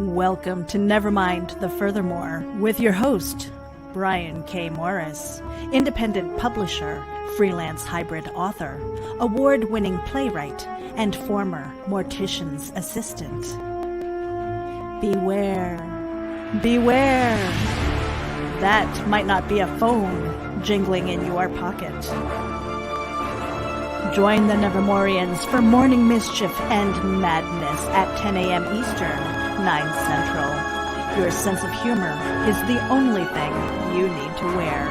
Welcome to Nevermind the Furthermore with your host, Brian K. Morris, independent publisher, freelance hybrid author, award-winning playwright, and former mortician's assistant. Beware, beware. That might not be a phone jingling in your pocket. Join the Nevermorians for morning mischief and madness at 10 a.m. Eastern, 9 Central. Your sense of humor is the only thing you need to wear.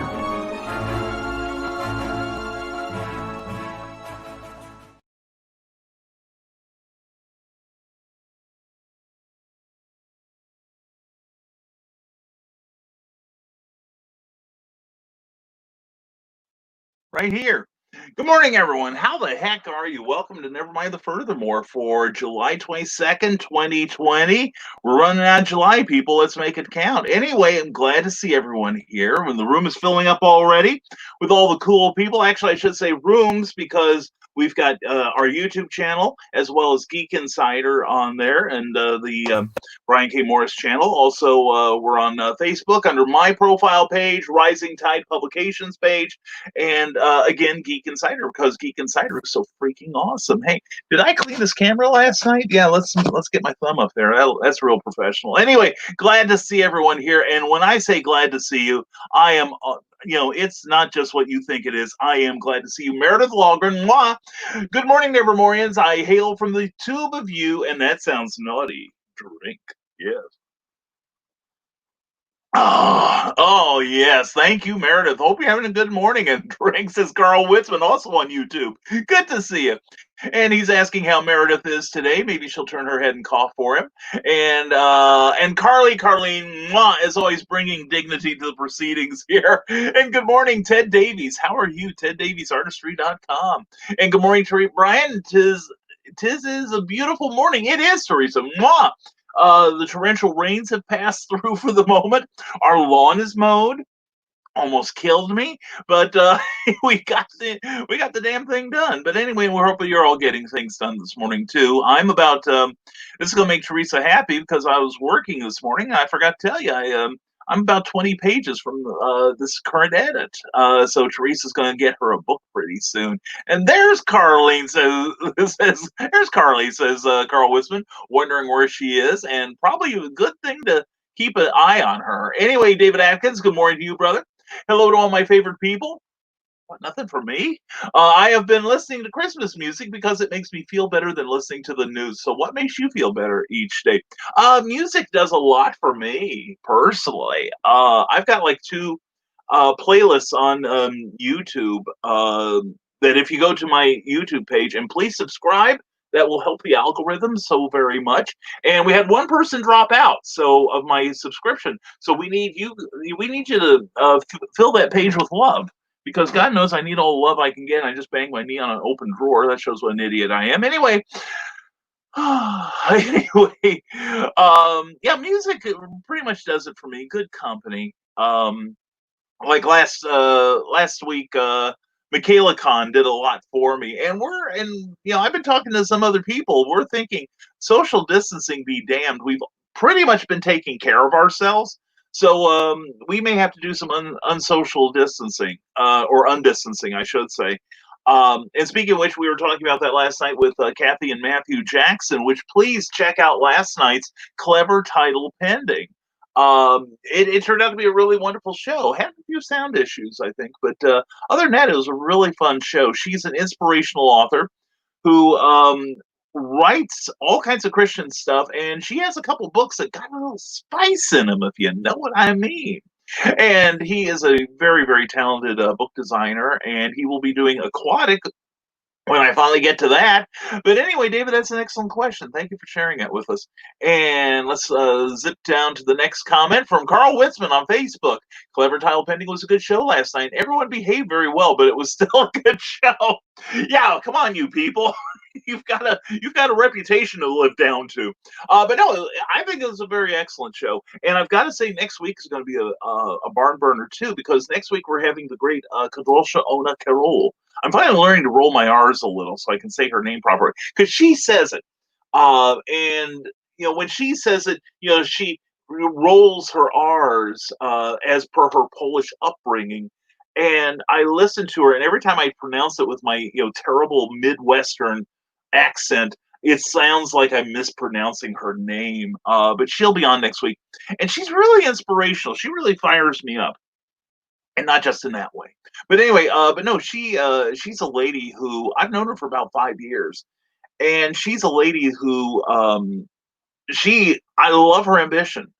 Right here. Good morning, everyone. How the heck are you? Welcome to Nevermind the Furthermore for July 22nd, 2020. We're running out of July, people. Let's make it count. Anyway, I'm glad to see everyone here. When the room is filling up already with all the cool people. Actually, I should say rooms because we've got our YouTube channel as well as Geek Insider on there and the Brian K. Morris channel. Also, we're on Facebook under my profile page, Rising Tide Publications page, and again, Geek Insider, because Geek Insider is so freaking awesome. Hey, did I clean this camera last night? Yeah, let's get my thumb up there. That's real professional. Anyway, glad to see everyone here. And when I say glad to see you, I am. It's not just what you think it is. I am glad to see you. Meredith Logren, mwah. Good morning, Nevermorians. I hail from the tube of you, and that sounds naughty. Drink. Yes. Oh, yes. Thank you, Meredith. Hope you're having a good morning. And drinks is Carl Witzman, also on YouTube. Good to see you. And he's asking how Meredith is today. Maybe she'll turn her head and cough for him. And Carleen, mwah, as always, bringing dignity to the proceedings here. And good morning, Ted Davies. How are you? TedDaviesArtistry.com. And good morning, Brian. Tis is a beautiful morning. It is, Teresa. Mwah. The torrential rains have passed through for the moment. Our lawn is mowed. Almost killed me, but we got the damn thing done. But anyway, we're hoping you're all getting things done this morning too. I'm about this is gonna make Teresa happy because I was working this morning. I forgot to tell you, I'm about 20 pages from this current edit. So Teresa's going to get her a book pretty soon. And there's Carleen there's Carly, says Carl Wisman, wondering where she is, and probably a good thing to keep an eye on her. Anyway, David Atkins, good morning to you, brother. Hello to all my favorite people. What, nothing for me? I have been listening to Christmas music because it makes me feel better than listening to the news. So what makes you feel better each day? Music does a lot for me, personally. I've got like two playlists on YouTube that if you go to my YouTube page, and please subscribe, that will help the algorithm so very much. And we had one person drop out of my subscription. So we need you to fill that page with love. Because God knows I need all the love I can get. And I just banged my knee on an open drawer. That shows what an idiot I am. Anyway, yeah, music pretty much does it for me. Good company. Like last week, Michaela Khan did a lot for me, and I've been talking to some other people. We're thinking social distancing be damned. We've pretty much been taking care of ourselves. So we may have to do some unsocial distancing, or undistancing, I should say. And speaking of which, we were talking about that last night with Kathy and Matthew Jackson, which please check out last night's clever title pending. It turned out to be a really wonderful show. Had a few sound issues, I think, but other than that, it was a really fun show. She's an inspirational author who writes all kinds of Christian stuff, and she has a couple books that got a little spice in them, if you know what I mean. And he is a very, very talented book designer, and he will be doing Aquatic when I finally get to that. But anyway, David, that's an excellent question. Thank you for sharing that with us. And let's zip down to the next comment from Carl Witzman on Facebook. Clever Title Pending was a good show last night. Everyone behaved very well, but it was still a good show. Yeah, come on, you people. You've got a reputation to live down to. But no, I think it was a very excellent show. And I've got to say, next week is going to be a barn burner too, because next week we're having the great Kadrosha Ona Carol. I'm finally learning to roll my R's a little so I can say her name properly, because she says it. And when she says it, she rolls her R's as per her Polish upbringing. And I listen to her, and every time I pronounce it with my terrible Midwestern accent, it sounds like I'm mispronouncing her name. But she'll be on next week, and she's really inspirational. She really fires me up, and not just in that way. But anyway, but no, she's a lady who I've known her for about 5 years, and she's a lady who I love her ambition.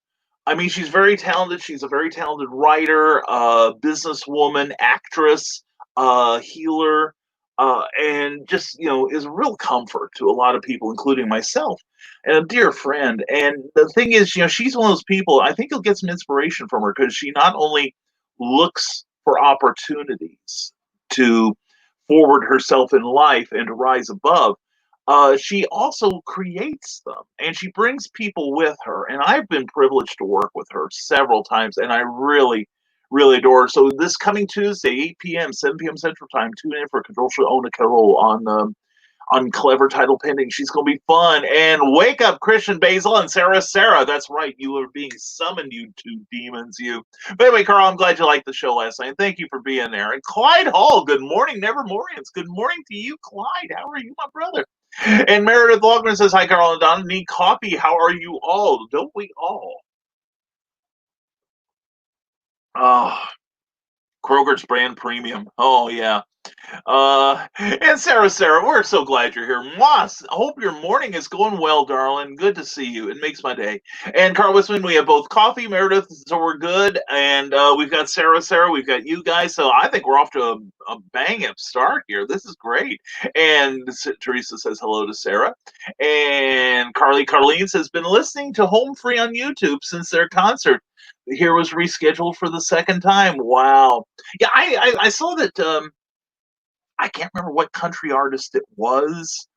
I mean, she's very talented. She's a very talented writer, businesswoman, actress, healer, and just is a real comfort to a lot of people, including myself, and a dear friend. And the thing is, she's one of those people. I think you'll get some inspiration from her because she not only looks for opportunities to forward herself in life and to rise above, she also creates them, and she brings people with her. And I've been privileged to work with her several times, and I really, really adore her. So this coming Tuesday, 8 p.m., 7 p.m. Central Time, tune in for Control Show Ona Carol on Clever Title Pending. She's going to be fun. And wake up, Christian Basil and Sarah. Sarah, that's right. You are being summoned, you two demons, you. But anyway, Carl, I'm glad you liked the show last night. Thank you for being there. And Clyde Hall, good morning, Nevermorians. Good morning to you, Clyde. How are you, my brother? And Meredith Logman says, hi, Carl and Donna. Need coffee. How are you all? Don't we all? Oh, Kroger's brand premium. Oh, yeah. And Sarah, we're so glad you're here. Moss, I hope your morning is going well, darling. Good to see you. It makes my day. And Carl Wisman, we have both coffee, Meredith, so we're good. And we've got Sarah, we've got you guys. So I think we're off to a bang up start here. This is great. And Teresa says hello to Sarah. And Carlene says, been listening to Home Free on YouTube since their concert here was rescheduled for the second time. Wow. Yeah, I saw that. I can't remember what country artist it was.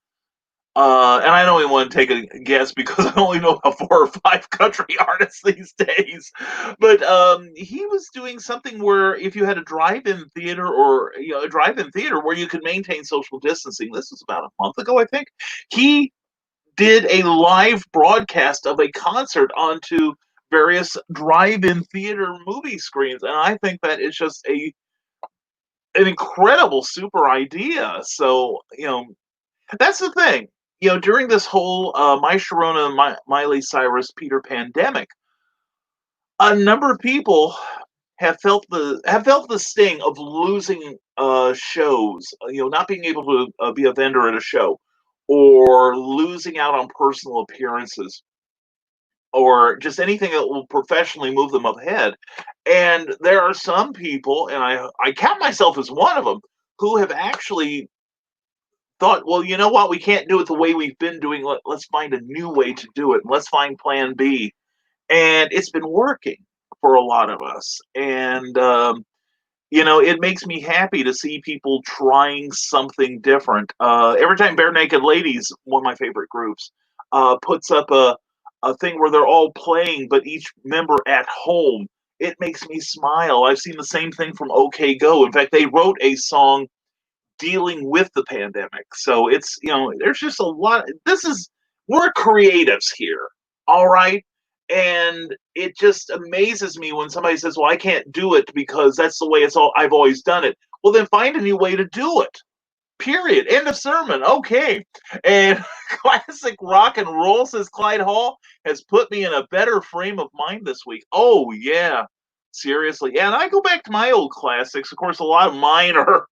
And I don't even want to take a guess because I only know about 4 or 5 country artists these days. But he was doing something where if you had a drive-in theater or a drive-in theater where you could maintain social distancing, this was about a month ago, I think. He did a live broadcast of a concert onto various drive-in theater movie screens, and I think that is just an incredible super idea. So that's the thing. During this whole My Sharona, Miley Cyrus, Peter pandemic, a number of people have felt the sting of losing shows. Not being able to be a vendor at a show, or losing out on personal appearances, or just anything that will professionally move them ahead. And there are some people, and I count myself as one of them, who have actually thought, well, you know what, we can't do it the way we've been doing. Let's find a new way to do it. Let's find plan B. And it's been working for a lot of us. And, it makes me happy to see people trying something different. Every time Bare Naked Ladies, one of my favorite groups, puts up a thing where they're all playing, but each member at home, it makes me smile. I've seen the same thing from OK Go. In fact, they wrote a song dealing with the pandemic. So it's, there's just a lot. We're creatives here. All right. And it just amazes me when somebody says, well, I can't do it because that's the way I've always done it. Well, then find a new way to do it. Period. End of sermon. Okay. And classic rock and roll, says Clyde Hall, has put me in a better frame of mind this week. Oh, yeah. Seriously. And I go back to my old classics. Of course, a lot of mine are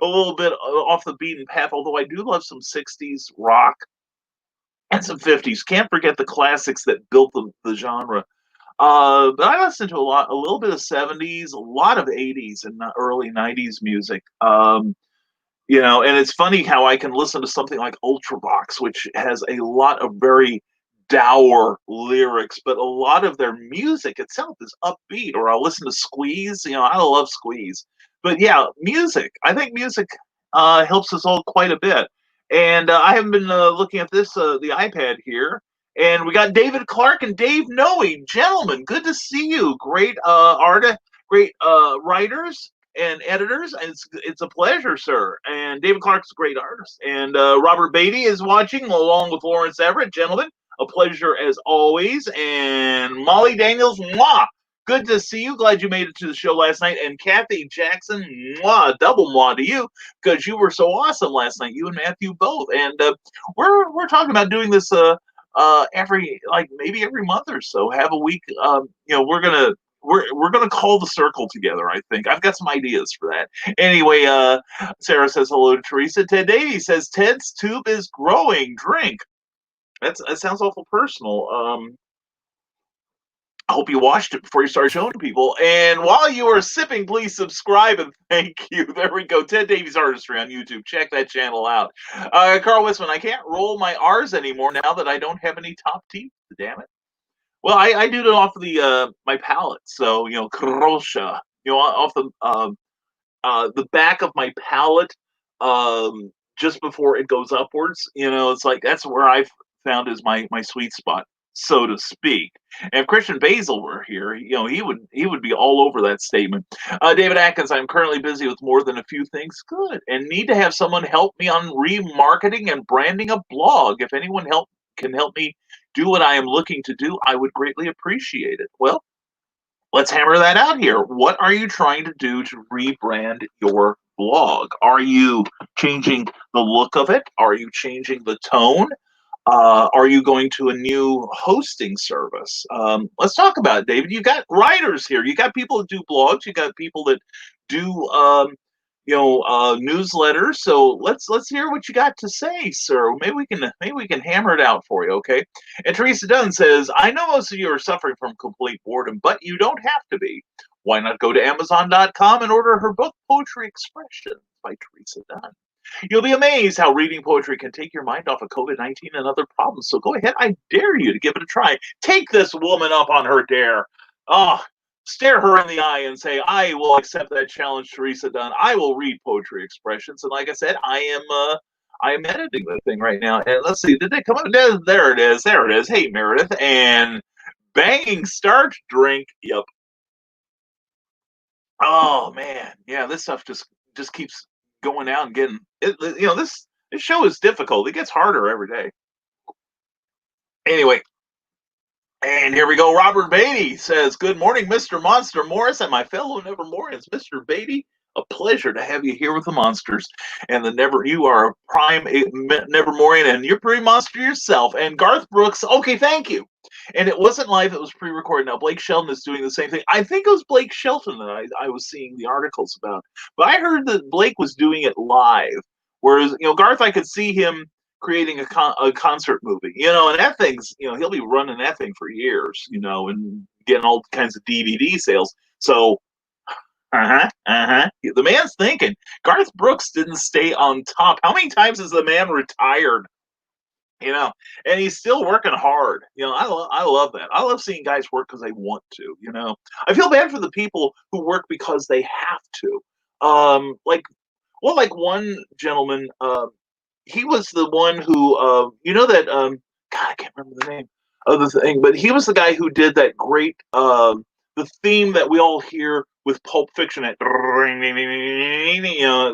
a little bit off the beaten path, although I do love some 60s rock and some 50s. Can't forget the classics that built the genre. But I listen to a little bit of 70s, a lot of 80s and early 90s music. And it's funny how I can listen to something like Ultravox, which has a lot of very dour lyrics, but a lot of their music itself is upbeat. Or I'll listen to Squeeze. I love Squeeze. But yeah, music. I think music helps us all quite a bit. And I have been looking at the iPad here, and we got David Clark and Dave Noe. Gentlemen, good to see you. Great great writers and editors. It's a pleasure, sir. And David Clark's a great artist. And Robert Beatty is watching along with Lawrence Everett. Gentlemen, A pleasure as always. And Molly Daniels, mwah! Good to see you. Glad you made it to the show last night. And Kathy Jackson, mwah, double mwah to you because you were so awesome last night. You and Matthew both. And we're talking about doing this every maybe every month or so. Have a week. We're gonna call the circle together. I think I've got some ideas for that. Anyway, Sarah says hello to Teresa. Ted Davies says Ted's tube is growing. Drink. That sounds awful personal. I hope you watched it before you start showing people. And while you are sipping, please subscribe and thank you. There we go. Ted Davies Artistry on YouTube. Check that channel out. Carl Wisman, I can't roll my R's anymore now that I don't have any top teeth. Damn it. Well, I do it off of the my palate. So krosha. Off the back of my palate, just before it goes upwards. It's like that's where I've found is my sweet spot, so to speak. And if Christian Basil were here, he would be all over that statement. David Atkins, I'm currently busy with more than a few things. Good, and need to have someone help me on remarketing and branding a blog. If anyone can help me do what I am looking to do, I would greatly appreciate it. Well, let's hammer that out here. What are you trying to do to rebrand your blog? Are you changing the look of it? Are you changing the tone? Are you going to a new hosting service? Let's talk about it, David. You got writers here. You got people that do blogs. You got people that do newsletters. So let's hear what you got to say, sir. Maybe we can hammer it out for you, okay? And Teresa Dunn says, I know most of you are suffering from complete boredom, but you don't have to be. Why not go to Amazon.com and order her book, Poetry Expression by Teresa Dunn? You'll be amazed how reading poetry can take your mind off of COVID-19 and other problems. So go ahead. I dare you to give it a try. Take this woman up on her dare. Oh, stare her in the eye and say, I will accept that challenge, Teresa Dunn. I will read Poetry Expressions. And like I said, I am editing the thing right now. And let's see, did they come up? There it is. There it is. Hey, Meredith. And banging starch drink. Yep. Oh man. Yeah, this stuff just keeps going out and getting it. This show is difficult. It gets harder every day. Anyway, and here we go. Robert Beatty says, "Good morning, Mr. Monster Morris and my fellow Nevermorians." Mr. Beatty, a pleasure to have you here with the monsters. And you are a prime Nevermorian, and you're pretty monster yourself. And Garth Brooks, okay, thank you. And it wasn't live; it was pre-recorded. Now Blake Shelton is doing the same thing. I think it was Blake Shelton that I was seeing the articles about, but I heard that Blake was doing it live. Whereas Garth, I could see him creating a concert movie, and that thing's, he'll be running that thing for years, and getting all kinds of DVD sales. So, the man's thinking. Garth Brooks didn't stay on top. How many times has the man retired? And he's still working hard. I love that. I love seeing guys work because they want to. I feel bad for the people who work because they have to. Like one gentleman. He was the one who, that, God, I can't remember the name of the thing, but he was the guy who did that great, the theme that we all hear with Pulp Fiction, that,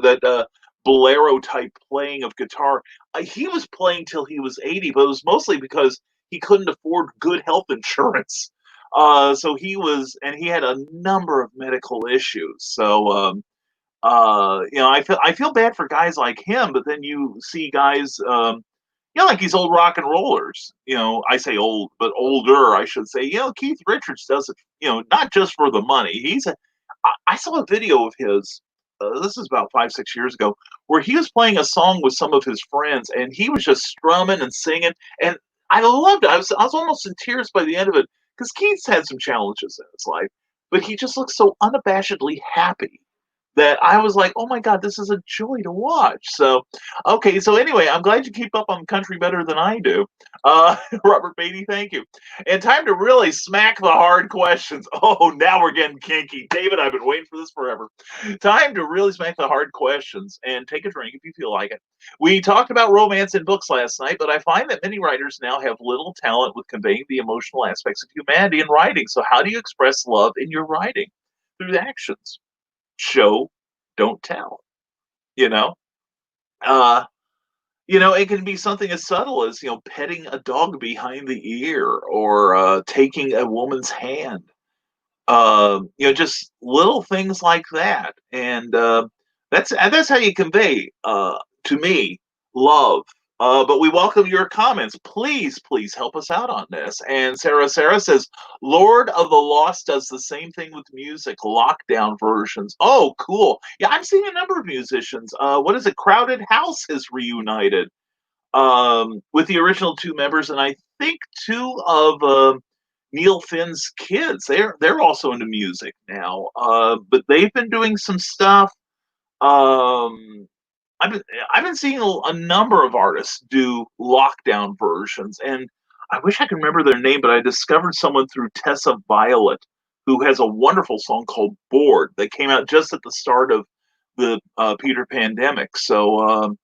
that bolero type playing of guitar. He was playing till he was 80, but it was mostly because he couldn't afford good health insurance. So and he had a number of medical issues. So, I feel bad for guys like him, but then you see guys, like these old rock and rollers. I say old, but older, I should say. Keith Richards does it. Not just for the money. I saw a video of his. This is about 5-6 years ago, where he was playing a song with some of his friends, and he was just strumming and singing, and I loved it. I was almost in tears by the end of it because Keith's had some challenges in his life, but he just looks so unabashedly happy that I was like, oh my God, this is a joy to watch. So, okay. So anyway, I'm glad you keep up on country better than I do. Robert Beatty, thank you. And time to really smack the hard questions. Oh, now we're getting kinky. David, I've been waiting for this forever. Time to really smack the hard questions and take a drink if you feel like it. We talked about romance in books last night, but I find that many writers now have little talent with conveying the emotional aspects of humanity in writing. So how do you express love in your writing? Through actions. Show, don't tell. Uh, it can be something as subtle as, petting a dog behind the ear or taking a woman's hand. Just little things like that. And that's how you convey to me love. But we welcome your comments. Please help us out on this. And Sarah says, Lord of the Lost does the same thing with music, lockdown versions. Oh, cool. Yeah, I'm seeing a number of musicians. What is it? Crowded House has reunited with the original two members, and I think two of Neil Finn's kids. They're also into music now, but they've been doing some stuff. Um, I've been seeing a number of artists do lockdown versions, and I wish I could remember their name, but I discovered someone through Tessa Violet who has a wonderful song called "Bored" that came out just at the start of the Peter pandemic. So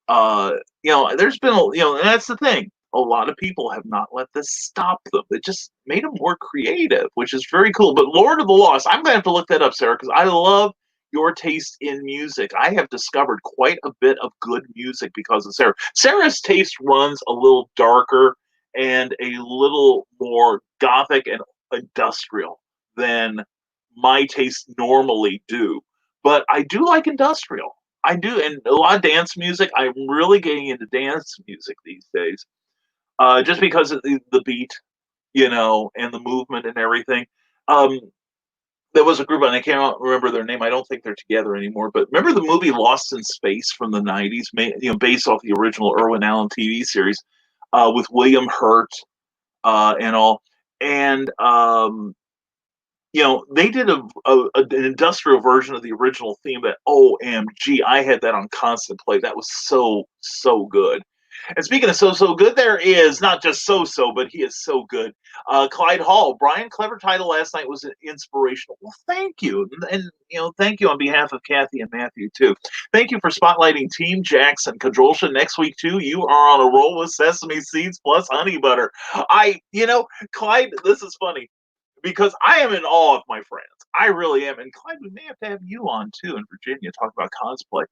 uh, there's been, and that's the thing. A lot of people have not let this stop them. It just made them more creative, which is very cool. But Lord of the Lost, I'm going to have to look that up, Sarah, because I love your taste in music. I have discovered quite a bit of good music because of Sarah. Sarah's taste runs a little darker and a little more gothic and industrial than my tastes normally do. But I do like industrial. I do, and a lot of dance music. I'm really getting into dance music these days, just because of the beat, and the movement and everything. Um, there was a group, and I can't remember their name. I don't think they're together anymore. But remember the movie Lost in Space from the '90s, based off the original Irwin Allen TV series, with William Hurt and all. And they did an industrial version of the original theme that, OMG, I had that on constant play. That was so good. And speaking of so good, there is not just but he is so good. Clyde Hall, Brian, clever title last night was inspirational. Well, thank you. And thank you on behalf of Kathy and Matthew, too. Thank you for spotlighting Team Jackson. Kadrolsha, next week, too, you are on a roll with sesame seeds plus honey butter. Clyde, this is funny, because I am in awe of my friends. I really am. And Clyde, we may have to have you on too in Virginia, talk about cosplay.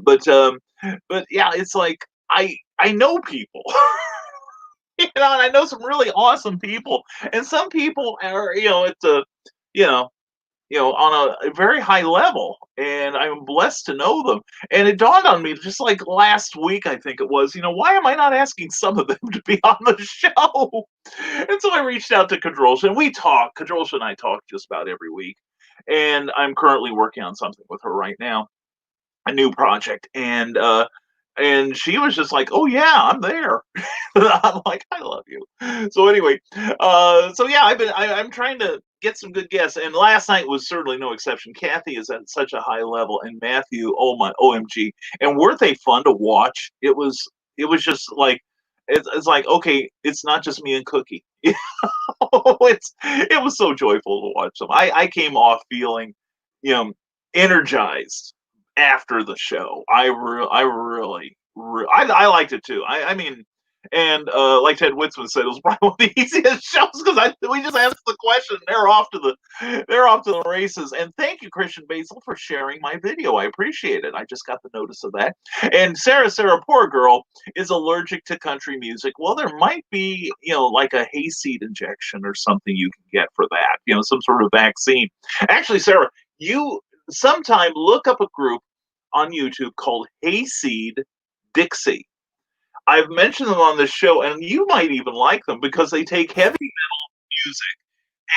But yeah, it's like I know people. And I know some really awesome people. And some people are, it's a you know, on a very high level, and I'm blessed to know them. And it dawned on me just like last week, I think it was, why am I not asking some of them to be on the show? And so I reached out to Kadrolsha, and we talk. Kadrolsha and I talk just about every week. And I'm currently working on something with her right now, a new project. And she was just like, "Oh yeah, I'm there." I'm like, "I love you." So anyway, so yeah, I'm trying to get some good guests, and last night was certainly no exception. Kathy is at such a high level, and Matthew, oh my, OMG, and weren't they fun to watch? It was just like it's like, okay, it's not just me and Cookie. It was so joyful to watch them. I came off feeling, you know, energized after the show. I really, I liked it too. I mean, and like Ted Witzman said, it was probably one of the easiest shows because we just asked the question, and they're off to the races. And thank you, Christian Basil, for sharing my video. I appreciate it. I just got the notice of that. And Sarah, poor girl, is allergic to country music. Well, there might be, like a hayseed injection or something you can get for that. Some sort of vaccine. Actually, Sarah, you sometime look up a group on YouTube called Hayseed Dixie. I've mentioned them on this show, and you might even like them because they take heavy metal music.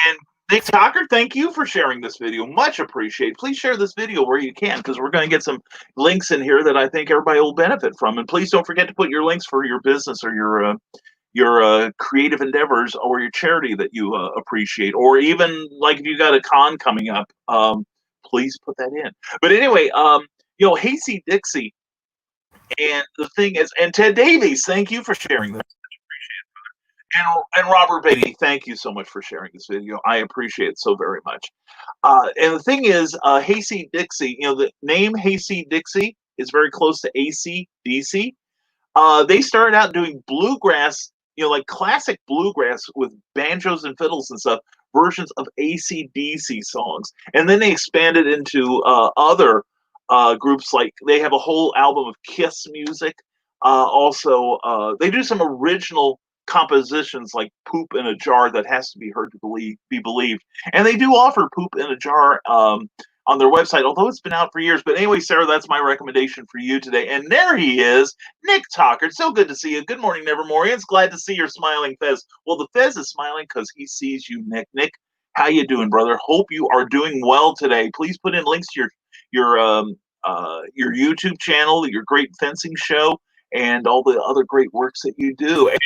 And Nick Tucker, thank you for sharing this video. Much appreciated. Please share this video where you can, because we're going to get some links in here that I think everybody will benefit from. And please don't forget to put your links for your business or your creative endeavors or your charity that you appreciate, or even like if you got a con coming up, please put that in. But anyway, Hasty Dixie, and the thing is, and Ted Davies, thank you for sharing this. And Robert Beatty, thank you so much for sharing this video. I appreciate it so very much. And the thing is, Hasty Dixie, the name Hasty Dixie is very close to AC/DC. They started out doing bluegrass, like classic bluegrass with banjos and fiddles and stuff, versions of AC/DC songs. And then they expanded into other groups, like they have a whole album of Kiss music. Also, they do some original compositions like "Poop in a Jar" that has to be heard to be believed, and they do offer "Poop in a Jar" on their website, although it's been out for years. But anyway, Sarah, that's my recommendation for you today. And there he is, Nick Talkert. So good to see you. Good morning, Nevermorians. Glad to see your smiling Fez. Well, the Fez is smiling because he sees you, Nick. Nick, how you doing, brother? Hope you are doing well today. Please put in links to your YouTube channel, your great fencing show, and all the other great works that you do. And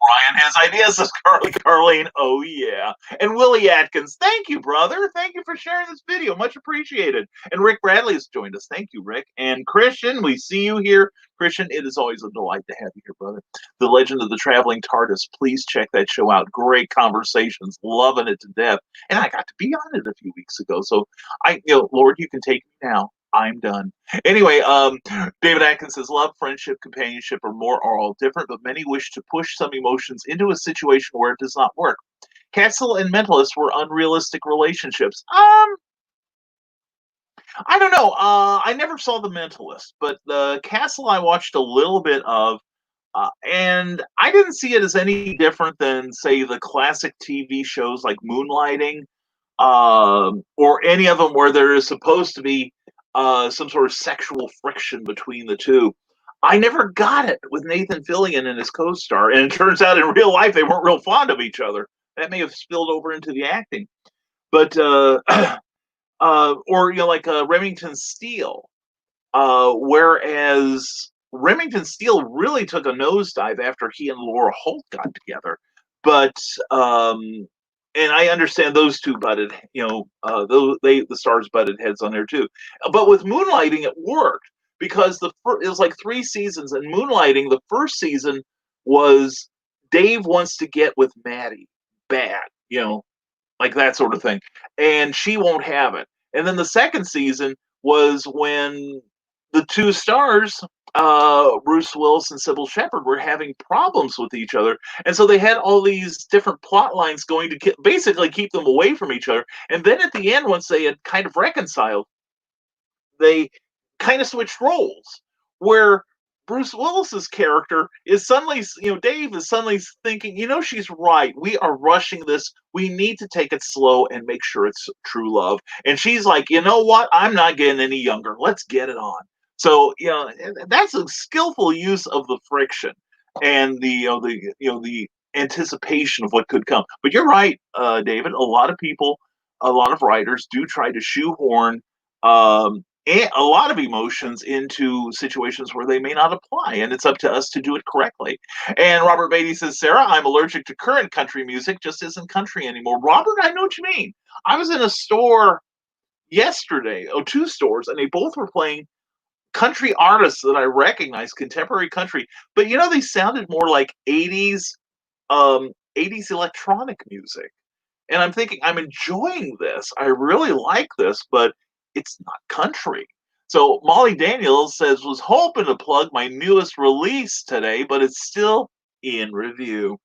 Brian has ideas, says Carlene. Oh, yeah. And Willie Atkins, thank you, brother. Thank you for sharing this video. Much appreciated. And Rick Bradley has joined us. Thank you, Rick. And Christian, we see you here. Christian, it is always a delight to have you here, brother. The Legend of the Traveling TARDIS. Please check that show out. Great conversations. Loving it to death. And I got to be on it a few weeks ago. So, Lord, you can take me now. I'm done. Anyway, David Atkins says, love, friendship, companionship are all different, but many wish to push some emotions into a situation where it does not work. Castle and Mentalist were unrealistic relationships. I don't know. I never saw The Mentalist, but the Castle I watched a little bit of, and I didn't see it as any different than, say, the classic TV shows like Moonlighting, or any of them where there is supposed to be some sort of sexual friction between the two. I never got it with Nathan Fillion and his co-star, and it turns out in real life they weren't real fond of each other. That may have spilled over into the acting, but or like Remington Steele, whereas Remington Steele really took a nosedive after he and Laura Holt got together, but and I understand those two butted, the stars butted heads on there too. But with Moonlighting, it worked because it was like 3 seasons, and Moonlighting, the first season was Dave wants to get with Maddie bad, like that sort of thing, and she won't have it. And then the second season was when the two stars, Bruce Willis and Sybil Shepherd, were having problems with each other, and so they had all these different plot lines going to basically keep them away from each other. And then at the end, once they had kind of reconciled, they kind of switched roles, where Bruce Willis's character is suddenly, Dave is suddenly thinking, she's right. We are rushing this. We need to take it slow and make sure it's true love. And she's like, you know what? I'm not getting any younger. Let's get it on. So, that's a skillful use of the friction and the anticipation of what could come. But you're right, David. A lot of people, a lot of writers do try to shoehorn a lot of emotions into situations where they may not apply, and it's up to us to do it correctly. And Robert Beatty says, Sarah, I'm allergic to current country music, just isn't country anymore. Robert, I know what you mean. I was in a store yesterday, 2 stores, and they both were playing country artists that I recognize, contemporary country, but they sounded more like 80s electronic music. And I'm thinking, I'm enjoying this. I really like this, but it's not country. So Molly Daniels says, was hoping to plug my newest release today, but it's still in review.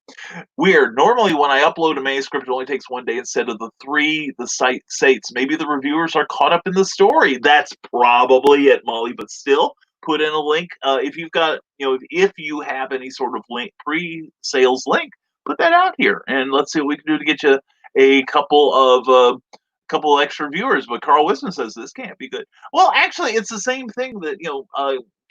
Weird. Normally when I upload a manuscript, it only takes 1 day instead of the 3 the site states. Maybe the reviewers are caught up in the story. That's probably it, Molly, but still put in a link. If you've got, if you have any sort of link, pre-sales link, put that out here and let's see what we can do to get you a couple of extra viewers. But Carl Wisman says this can't be good. Well, actually, it's the same thing that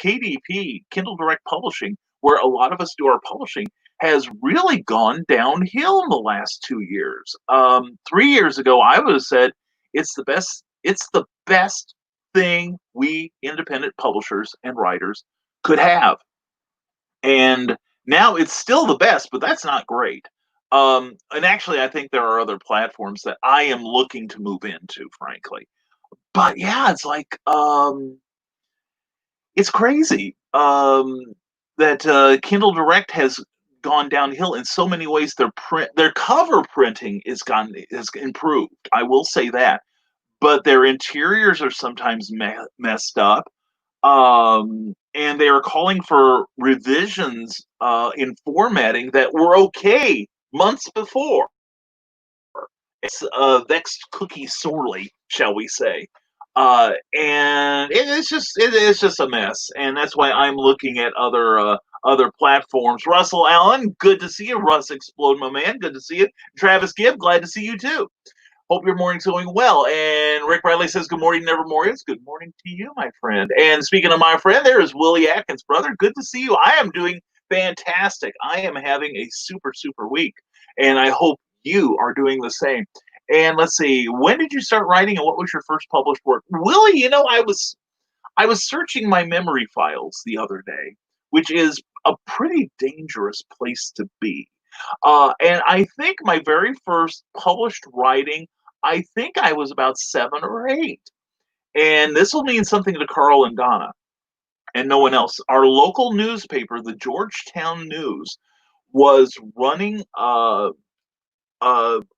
KDP, Kindle Direct Publishing, where a lot of us do our publishing, has really gone downhill in the last 2 years. 3 years ago, I would have said it's the best. It's the best thing we independent publishers and writers could have, and now it's still the best, but that's not great. And actually, I think there are other platforms that I am looking to move into, frankly. But yeah, it's like it's crazy that Kindle Direct has gone downhill in so many ways. Their cover printing has improved. I will say that, but their interiors are sometimes messed up. And they are calling for revisions in formatting that were okay months before. It's vexed Cookie sorely, shall we say. And it's just a mess, and that's why I'm looking at other platforms. Russell Allen, good to see you. Russ Explode, my man, good to see you. Travis Gibb, glad to see you too. Hope your morning's going well. And Rick Riley says, good morning, Nevermorians. Good morning to you, my friend. And speaking of my friend, there is Willie Atkins, brother. Good to see you. I am doing fantastic. I am having a super, super week. And I hope you are doing the same. And let's see, when did you start writing and what was your first published work? Willie, I was searching my memory files the other day, which is a pretty dangerous place to be. And I think my very first published writing, I think I was about 7 or 8. And this will mean something to Carl and Donna and no one else. Our local newspaper, the Georgetown News, was running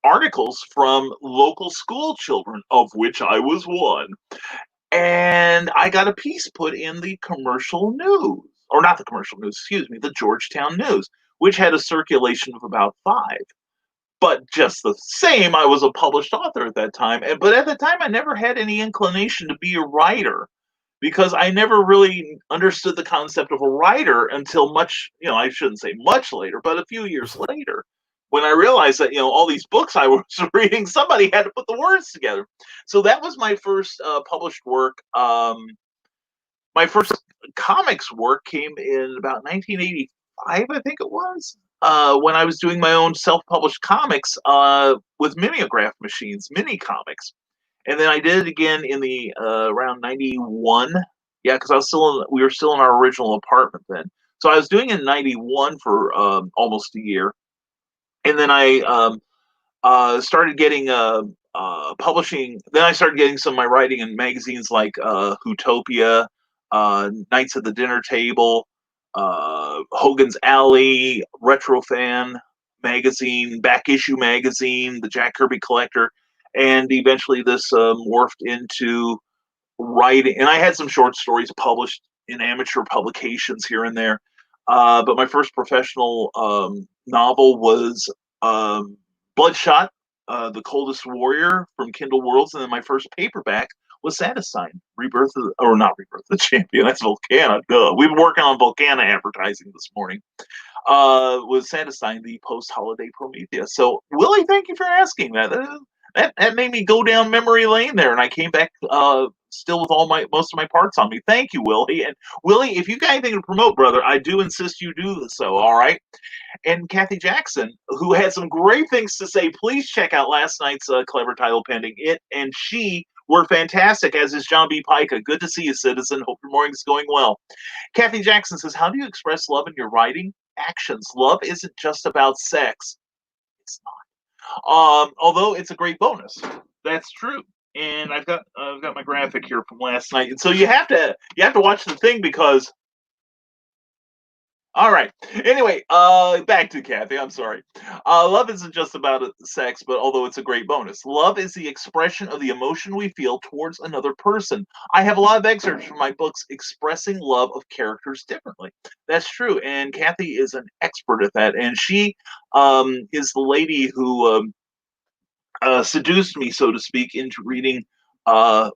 articles from local school children, of which I was one. And I got a piece put in the commercial news, or not the commercial news, excuse me, the Georgetown News, which had a circulation of about 5. But just the same, I was a published author at that time. But at the time, I never had any inclination to be a writer because I never really understood the concept of a writer until much, I shouldn't say much later, but a few years later, when I realized that, all these books I was reading, somebody had to put the words together. So that was my first published work. My first comics work came in about 1985, I think it was, when I was doing my own self-published comics with mimeograph machines, mini comics. And then I did it again in the around 91. Yeah, because we were still in our original apartment then. So I was doing it in 91 for almost a year. And then I started getting publishing. Then I started getting some of my writing in magazines like Hootopia, Knights at the Dinner Table, Hogan's Alley, Retrofan magazine, Back Issue magazine, the Jack Kirby Collector, and eventually this morphed into writing. And I had some short stories published in amateur publications here and there. But my first professional novel was Bloodshot, The Coldest Warrior from Kindle Worlds. And then my first paperback was Satisfying, or not Rebirth of the Champion. That's Volcana. Duh. We've been working on Volcana advertising this morning. Was Satisfying, the post-holiday Prometheus. So, Willie, thank you for asking that. That made me go down memory lane there, and I came back still with most of my parts on me. Thank you, Willie. And Willie, if you got anything to promote, brother, I do insist you do so. All right. And Kathy Jackson, who had some great things to say, please check out last night's clever title pending. It and she were fantastic, as is John B. Pica. Good to see you, citizen. Hope your morning's going well. Kathy Jackson says, how do you express love in your writing? Actions. Love isn't just about sex. It's not. Although it's a great bonus. That's true. And I've got my graphic here from last night. And so you have to watch the thing because all right. Anyway, back to Kathy. I'm sorry. Love isn't just about sex, but although it's a great bonus, love is the expression of the emotion we feel towards another person. I have a lot of excerpts from my books expressing love of characters differently. That's true, and Kathy is an expert at that. And she is the lady who seduced me, so to speak, into reading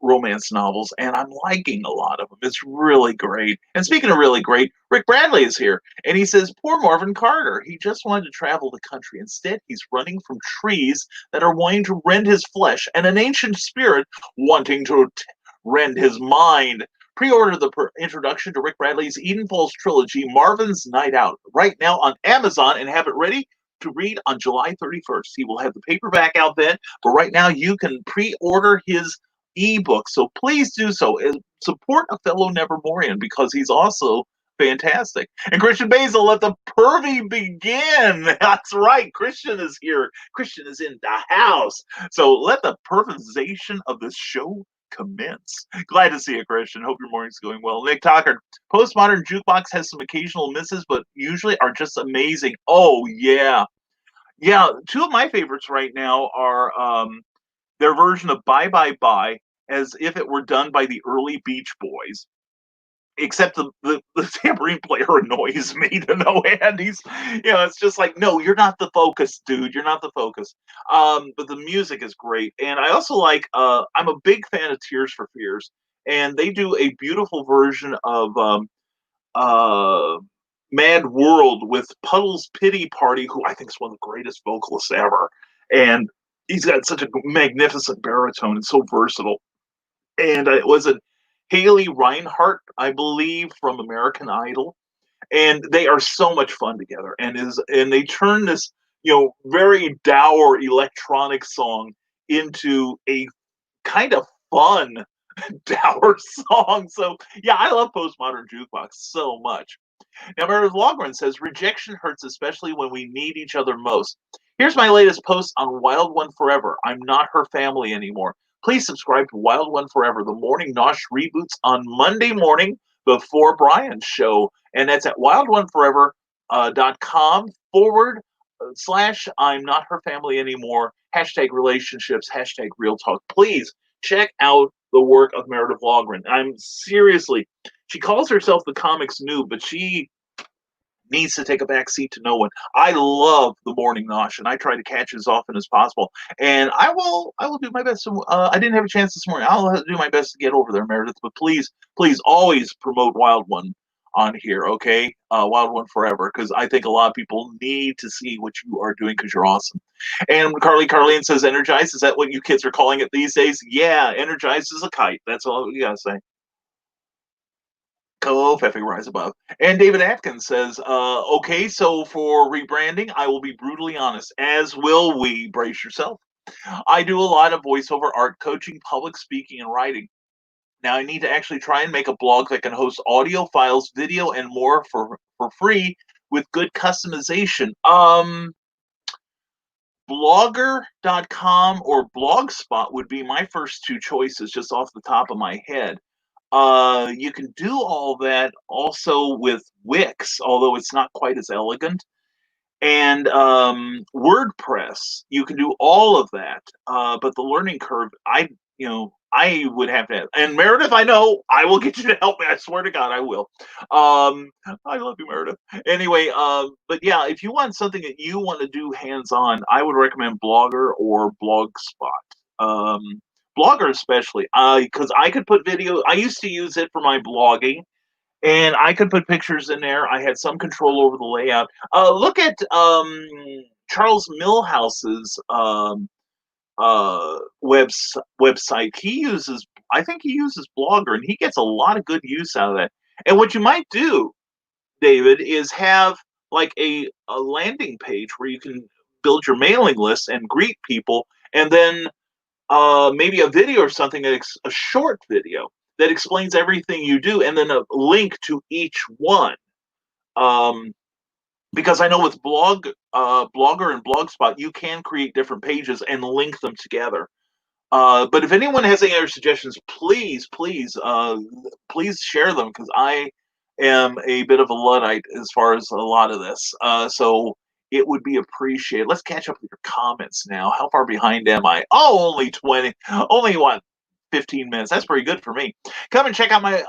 romance novels, and I'm liking a lot of them. It's really great. And speaking of really great, Rick Bradley is here, and he says, poor Marvin Carter. He just wanted to travel the country. Instead, he's running from trees that are wanting to rend his flesh, and an ancient spirit wanting to rend his mind. Pre-order the introduction to Rick Bradley's Eden Falls trilogy, Marvin's Night Out, right now on Amazon, and have it ready to read on July 31st. He will have the paperback out then, but right now you can pre-order his ebook. So please do so. And support a fellow Nevermorian because he's also fantastic. And Christian Basil, let the pervy begin. That's right. Christian is here. Christian is in the house. So let the pervization of this show commence. Glad to see you, Christian. Hope your morning's going well. Nick Tucker, Postmodern Jukebox has some occasional misses, but usually are just amazing. Oh, yeah. Yeah, two of my favorites right now are their version of Bye Bye Bye, as if it were done by the early Beach Boys. except the tambourine player annoys me to no end. He's, it's just like, no, you're not the focus, dude. You're not the focus. But the music is great, and I also like. I'm a big fan of Tears for Fears, and they do a beautiful version of uh, Mad World with Puddle's Pity Party, who I think is one of the greatest vocalists ever, and he's got such a magnificent baritone and so versatile. And it was a Haley Reinhart, I believe, from American Idol, and they are so much fun together. And they turn this very dour electronic song into a kind of fun dour song. So yeah, I love Postmodern Jukebox so much. Now, Meredith Logren says rejection hurts, especially when we need each other most. Here's my latest post on Wild One Forever. I'm not her family anymore. Please subscribe to Wild One Forever. The Morning Nosh reboots on Monday morning before Brian's show. And that's at wildoneforever.com forward slash I'm not her family anymore. Hashtag relationships, hashtag real talk. Please check out the work of Meredith Logren. I'm seriously, she calls herself the comics noob, but she needs to take a back seat to no one. I love the Morning Nosh, and I try to catch it as often as possible. And I will do my best. I didn't have a chance this morning. I'll do my best to get over there, Meredith. But please, please, always promote Wild One on here, okay? Wild One Forever, because I think a lot of people need to see what you are doing because you're awesome. And Carleen says, "Energize." Is that what you kids are calling it these days? Yeah, energize is a kite. That's all you gotta say. Hello, Pepe Rise Above. And David Atkins says, okay, so for rebranding, I will be brutally honest, as will we. Brace yourself. I do a lot of voiceover art, coaching, public speaking, and writing. Now I need to actually try and make a blog that can host audio files, video, and more for free with good customization. Blogger.com or Blogspot would be my first two choices just off the top of my head. You can do all that also with Wix, although it's not quite as elegant. And WordPress, you can do all of that. But the learning curve, I would have to have. And Meredith, I know I will get you to help me. I swear to God, I will. I love you, Meredith. Anyway, but yeah, if you want something that you want to do hands-on, I would recommend Blogger or Blogspot. Blogger especially, because I could put video. I used to use it for my blogging, and I could put pictures in there. I had some control over the layout. Look at Charles Millhouse's website. I think he uses Blogger, and he gets a lot of good use out of that. And what you might do, David, is have like a landing page where you can build your mailing list and greet people, and then maybe a video or something, a short video that explains everything you do, and then a link to each one. Um, because I know with Blogger and Blogspot, you can create different pages and link them together. But if anyone has any other suggestions, please share them because I am a bit of a Luddite as far as a lot of this. So it would be appreciated. Let's catch up with your comments now. How far behind am I? Oh, only 20. Only what? 15 minutes. That's pretty good for me. Come and check out my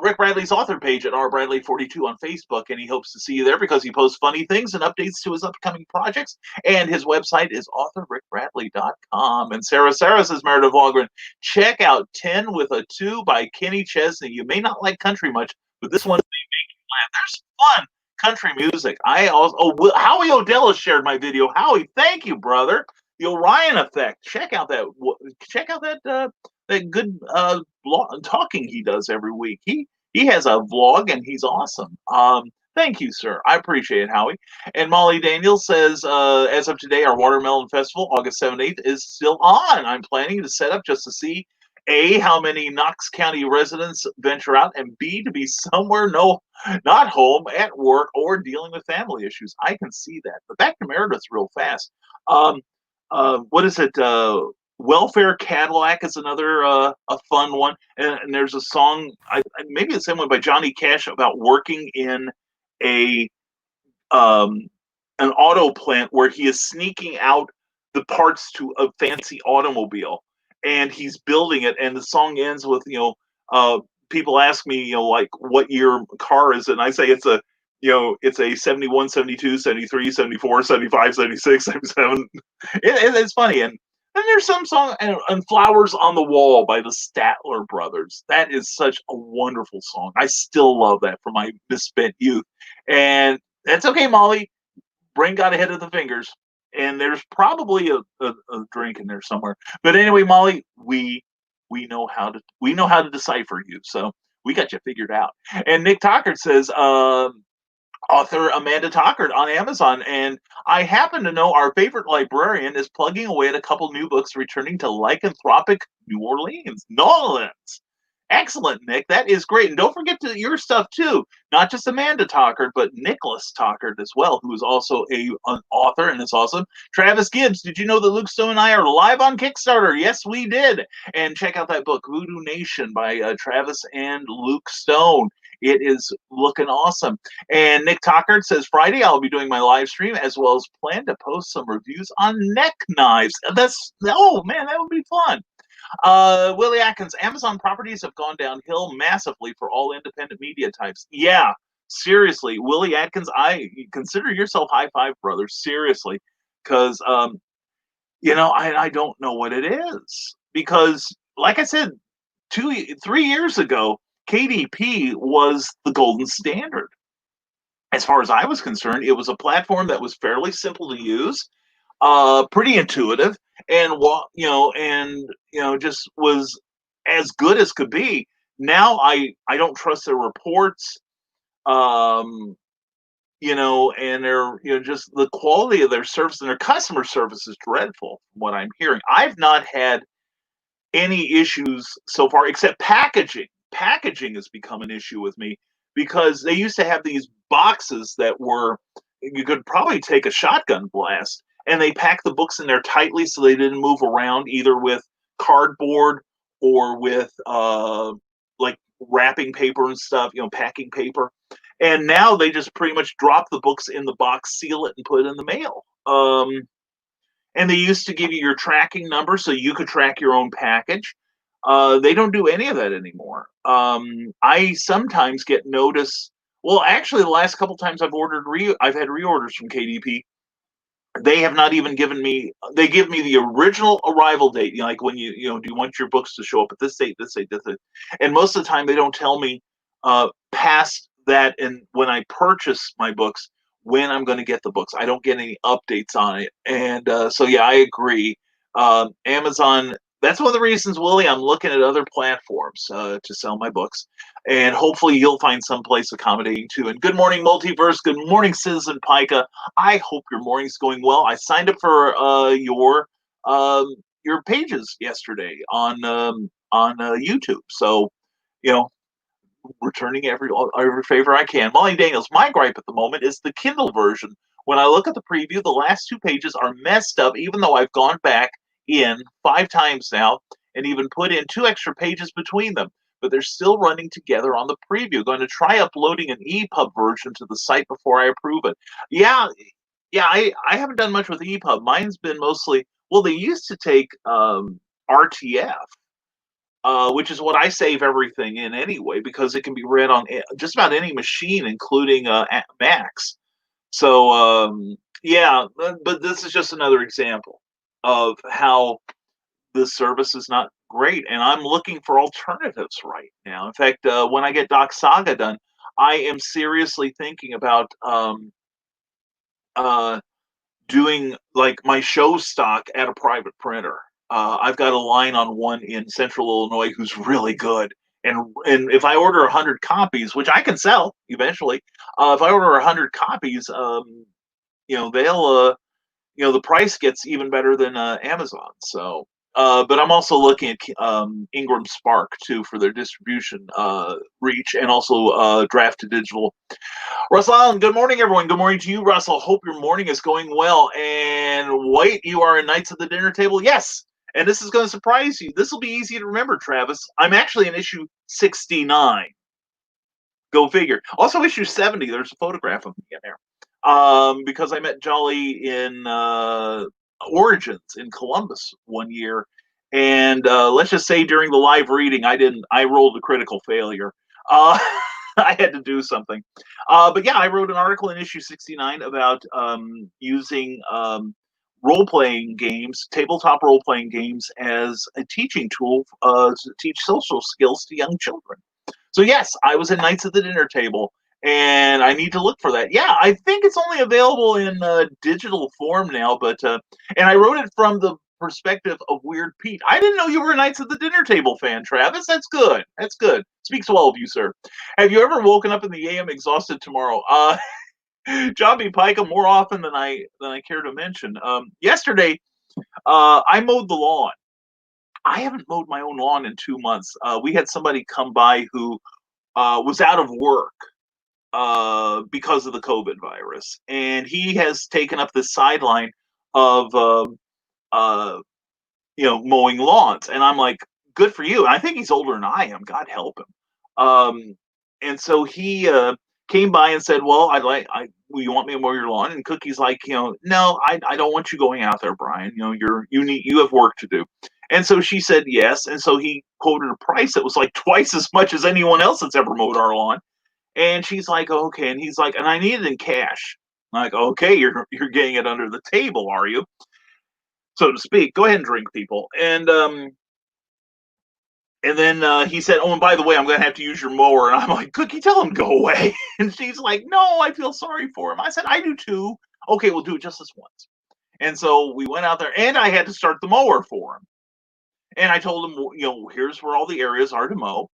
Rick Bradley's author page at rbradley42 on Facebook, and he hopes to see you there because he posts funny things and updates to his upcoming projects. And his website is authorrickbradley.com. And Sarah says, Meredith Logren, check out 10 with a 2 by Kenny Chesney. You may not like country much, but this one may make you laugh. There's fun country music. Howie Odell has shared my video. Howie, thank you, brother. The Orion Effect. Check out that that good talking he does every week. He has a vlog and he's awesome. Thank you, sir. I appreciate it, Howie. And Molly Daniels says, as of today, our Watermelon Festival, August 7th, 8th, is still on. I'm planning to set up just to see A, how many Knox County residents venture out, and B, to be somewhere not home, at work, or dealing with family issues. I can see that. But back to Meredith real fast. What is it? Welfare Cadillac is another a fun one, and there's a song, maybe it's someone by Johnny Cash about working in a an auto plant where he is sneaking out the parts to a fancy automobile, and he's building it, and the song ends with people ask me, like what year car is it? And I say it's a 71, 72, 73, 74, 75, 76, 77. It's funny. And then there's some song and Flowers on the Wall by the Statler Brothers. That is such a wonderful song. I still love that from my misspent youth. And that's okay, Molly. Brain got ahead of the fingers. And there's probably a drink in there somewhere. But anyway, Molly, we know how to decipher you. So we got you figured out. And Nick Tockert says, author Amanda Tockert on Amazon. And I happen to know our favorite librarian is plugging away at a couple new books returning to lycanthropic New Orleans. Excellent, Nick. That is great. And don't forget your stuff too. Not just Amanda Tockert, but Nicholas Tockert as well, who is also an author, and it's awesome. Travis Gibbs, did you know that Luke Stone and I are live on Kickstarter? Yes, we did. And check out that book, Voodoo Nation, by Travis and Luke Stone. It is looking awesome. And Nick Tockert says, Friday I'll be doing my live stream as well as plan to post some reviews on neck knives. Oh man, that would be fun. Willie Atkins, Amazon properties have gone downhill massively for all independent media types. Yeah, seriously, Willie Atkins, I consider yourself high five, brother. Seriously, because I don't know what it is. Because, like I said, 3 years ago, KDP was the golden standard. As far as I was concerned, it was a platform that was fairly simple to use, pretty intuitive, and just was as good as could be. Now I don't trust their reports, and their just the quality of their service, and their customer service is dreadful from what I'm hearing. I've not had any issues so far except packaging. Packaging has become an issue with me because they used to have these boxes that you could probably take a shotgun blast, and they packed the books in there tightly so they didn't move around either with cardboard or with like wrapping paper and stuff, packing paper. And now they just pretty much drop the books in the box, seal it, and put it in the mail. And they used to give you your tracking number so you could track your own package. They don't do any of that anymore. I sometimes get notice. Well, actually, the last couple times I've had reorders from KDP. They have not even given me. They give me the original arrival date. Like when do you want your books to show up at this date, this date, this date? And most of the time, they don't tell me past that. And when I purchase my books, when I'm going to get the books, I don't get any updates on it. And so, yeah, I agree. Amazon. That's one of the reasons, Willie, I'm looking at other platforms to sell my books. And hopefully you'll find some place accommodating too. And good morning, Multiverse. Good morning, Citizen Pica. I hope your morning's going well. I signed up for your pages yesterday on YouTube. So, returning every favor I can. Molly Daniels, my gripe at the moment is the Kindle version. When I look at the preview, the last 2 pages are messed up, even though I've gone back in 5 times now and even put in 2 extra pages between them, but they're still running together on the preview. Going to try uploading an EPUB version to the site before I approve it. Yeah, I haven't done much with EPUB. Mine's been mostly, well, they used to take RTF, which is what I save everything in anyway, because it can be read on just about any machine, including Macs. So, yeah, but this is just another example of how the service is not great, and I'm looking for alternatives right now. In fact, when I get Doc Saga done, I am seriously thinking about doing like my show stock at a private printer. I've got a line on one in Central Illinois who's really good, and if I order 100 copies, which I can sell eventually, if I order 100 copies, they'll the price gets even better than Amazon. So, but I'm also looking at Ingram Spark too for their distribution reach, and also Draft to Digital. Russell Allen, good morning, everyone. Good morning to you, Russell. Hope your morning is going well. And wait, you are in Knights at the Dinner Table? Yes. And this is going to surprise you. This will be easy to remember, Travis. I'm actually in issue 69. Go figure. Also, issue 70, there's a photograph of me in there. Because I met Jolly in Origins in Columbus one year. And let's just say during the live reading, I rolled a critical failure. Uh, I had to do something. But yeah, I wrote an article in issue 69 about using role-playing games, tabletop role-playing games, as a teaching tool to teach social skills to young children. So yes, I was in Knights at the Dinner Table, and I need to look for that. Yeah, I think it's only available in digital form now, but and I wrote it from the perspective of Weird Pete. I didn't know you were a Knights at the Dinner Table fan, Travis. That's good. That's good. Speaks well of you, sir. Have you ever woken up in the AM exhausted tomorrow? John B. Pica more often than I care to mention. Yesterday, I mowed the lawn. I haven't mowed my own lawn in 2 months. We had somebody come by who was out of work because of the COVID virus, and he has taken up the sideline of uh, mowing lawns. And I'm like, good for you. And I think he's older than I am. God help him. And so he came by and said, well, you want me to mow your lawn? And Cookie's like, no, I don't want you going out there, Brian. You have work to do. And so she said yes. And so he quoted a price that was like twice as much as anyone else that's ever mowed our lawn. And she's like, okay. And he's like, and I need it in cash. I'm like, okay, you're getting it under the table, are you? So to speak. Go ahead and drink, people. And then he said, oh, and by the way, I'm going to have to use your mower. And I'm like, Cookie, tell him go away. And she's like, no, I feel sorry for him. I said, I do too. Okay, we'll do it just this once. And so we went out there, and I had to start the mower for him. And I told him, here's where all the areas are to mow.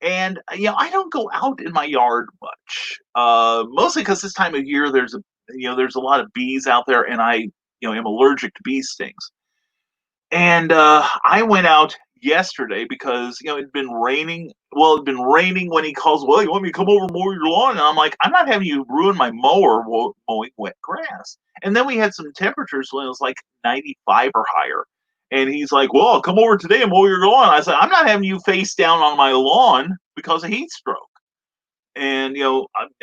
And I don't go out in my yard much, mostly because this time of year there's a lot of bees out there, and I am allergic to bee stings. And I went out yesterday because it'd been raining. Well, it'd been raining when he calls. Well, you want me to come over and mow your lawn? And I'm like, I'm not having you ruin my mower mowing wet grass. And then we had some temperatures when it was like 95 or higher. And he's like, well, I'll come over today and mow your lawn. I said, I'm not having you face down on my lawn because of heat stroke. And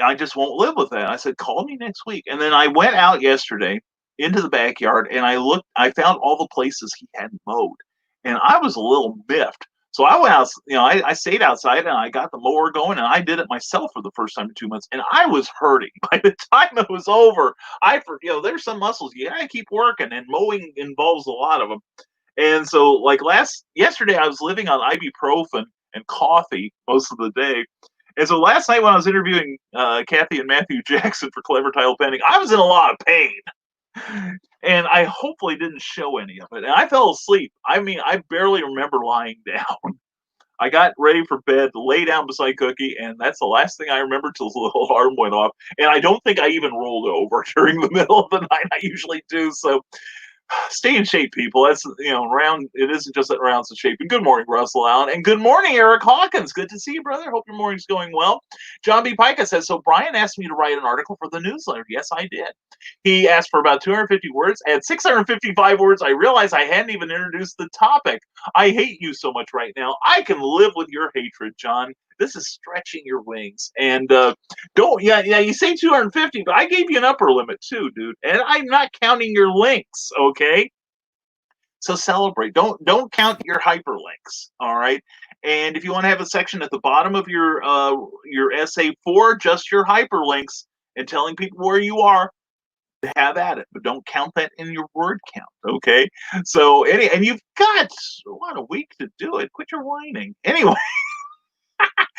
I just won't live with that. I said, call me next week. And then I went out yesterday into the backyard, and I found all the places he hadn't mowed, and I was a little miffed. So I went out, I stayed outside, and I got the mower going, and I did it myself for the first time in 2 months, and I was hurting. By the time it was over, there's some muscles you gotta keep working, and mowing involves a lot of them. And so, like yesterday, I was living on ibuprofen and coffee most of the day. And so last night when I was interviewing Kathy and Matthew Jackson for Clever Title Pending, I was in a lot of pain. And I hopefully didn't show any of it. And I fell asleep. I mean, I barely remember lying down. I got ready for bed, lay down beside Cookie, and that's the last thing I remember till the little alarm went off. And I don't think I even rolled over during the middle of the night. I usually do. So stay in shape, people. That's it isn't just that rounds of shape. And good morning, Russell Allen, and good morning, Eric Hawkins. Good to see you, brother. Hope your morning's going well. John B. Pica says, so Brian asked me to write an article for the newsletter. Yes, I did. He asked for about 250 words. At 655 words, I realized I hadn't even introduced the topic. I hate you so much right now. I can live with your hatred, John. This is stretching your wings. And you say 250, but I gave you an upper limit too, dude. And I'm not counting your links, okay? So celebrate. Don't count your hyperlinks, all right? And if you want to have a section at the bottom of your essay for just your hyperlinks and telling people where you are, have at it, but don't count that in your word count, okay? So and you've got a week to do it. Quit your whining. Anyway,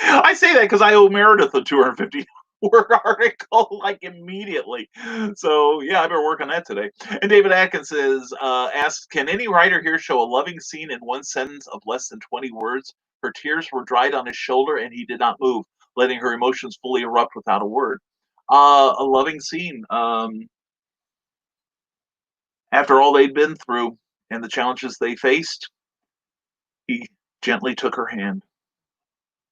I say that because I owe Meredith a 250 word article like immediately. So yeah, I better work on that today. And David Atkins asks, can any writer here show a loving scene in one sentence of less than 20 words? Her tears were dried on his shoulder and he did not move, letting her emotions fully erupt without a word. A loving scene. After all they'd been through and the challenges they faced, he gently took her hand.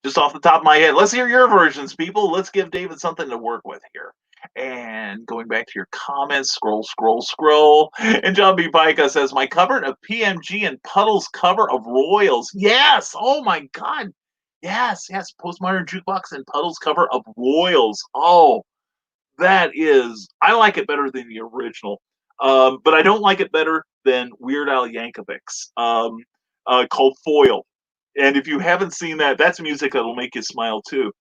Just off the top of my head, let's hear your versions, people. Let's give David something to work with here. And going back to your comments, scroll. And John B. Pica says, my cover of PMG and Puddle's cover of Royals. Yes. Oh, my God. Yes. Postmodern Jukebox and Puddle's cover of Royals. Oh, I like it better than the original. But I don't like it better than Weird Al Yankovic's. called Foil. And if you haven't seen that, that's music that'll make you smile too,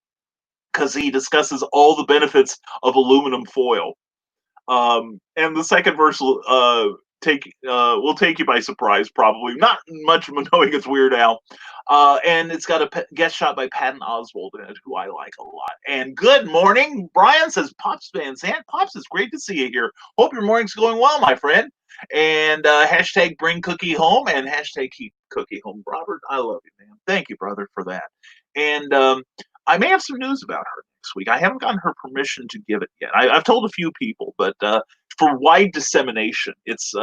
because he discusses all the benefits of aluminum foil. And the second verse will take you by surprise, probably not much knowing it's Weird Al. And it's got a guest shot by Patton Oswalt in it, who I like a lot. And good morning, Brian says, Pops Van Zandt. Pops, it's great to see you here. Hope your morning's going well, my friend. And hashtag bring Cookie home and hashtag keep Cookie home. Robert, I love you, man. Thank you, brother, for that. And I may have some news about her next week. I haven't gotten her permission to give it yet. I've told a few people, but for wide dissemination, it's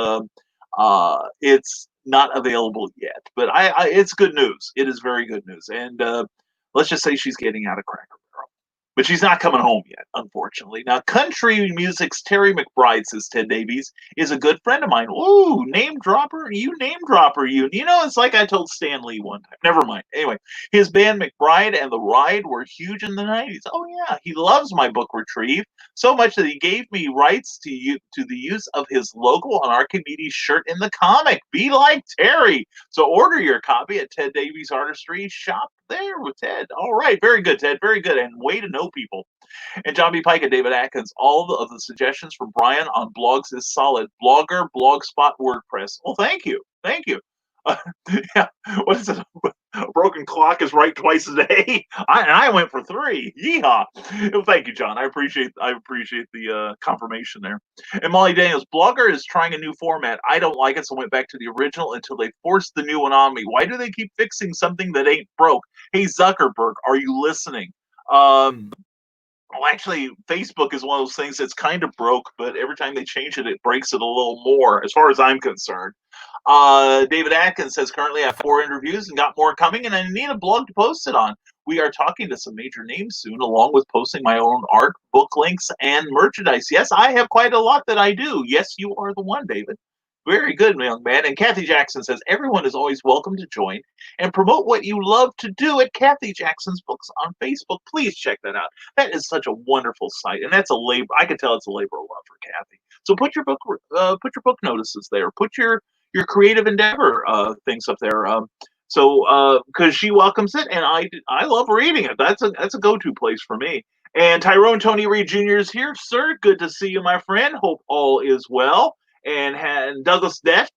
not available yet. But it's good news. It is very good news. And let's just say she's getting out of Cracker Barrel. But she's not coming home yet, unfortunately. Now, country music's Terry McBride, says Ted Davies, is a good friend of mine. Ooh, name dropper? You name dropper, you. You know, it's like I told Stan Lee one time. Never mind. Anyway, his band McBride and The Ride were huge in the 90s. Oh, yeah. He loves my book Retrieve so much that he gave me rights to the use of his logo on Archimedes' shirt in the comic. Be like Terry. So order your copy at Ted Davies Artistry. Shop there with Ted. All right. Very good, Ted. Very good. And way to know people. And John B. Pike and David Atkins, all of the suggestions from Brian on blogs is solid. Blogger, Blogspot, WordPress. Well, thank you. Thank you. Yeah, what is it? A broken clock is right twice a day. I went for 3. Yeehaw! Well, thank you, John. I appreciate the confirmation there. And Molly Daniels, Blogger is trying a new format. I don't like it, so I went back to the original until they forced the new one on me. Why do they keep fixing something that ain't broke? Hey, Zuckerberg, are you listening? Well, actually, Facebook is one of those things that's kind of broke, but every time they change it, it breaks it a little more, as far as I'm concerned. David Atkins says, currently I have 4 interviews and got more coming, and I need a blog to post it on. We are talking to some major names soon, along with posting my own art, book links, and merchandise. Yes, I have quite a lot that I do. Yes, you are the one, David. Very good, young man. And Kathy Jackson says, everyone is always welcome to join and promote what you love to do at Kathy Jackson's Books on Facebook. Please check that out. That is such a wonderful site, and that's a labor. I can tell it's a labor of love for Kathy. So put your book notices there. Put your creative endeavor things up there. So because she welcomes it, and I love reading it. That's a go-to place for me. And Tyrone Tony Reed Jr. is here, sir. Good to see you, my friend. Hope all is well. And Douglas Deck,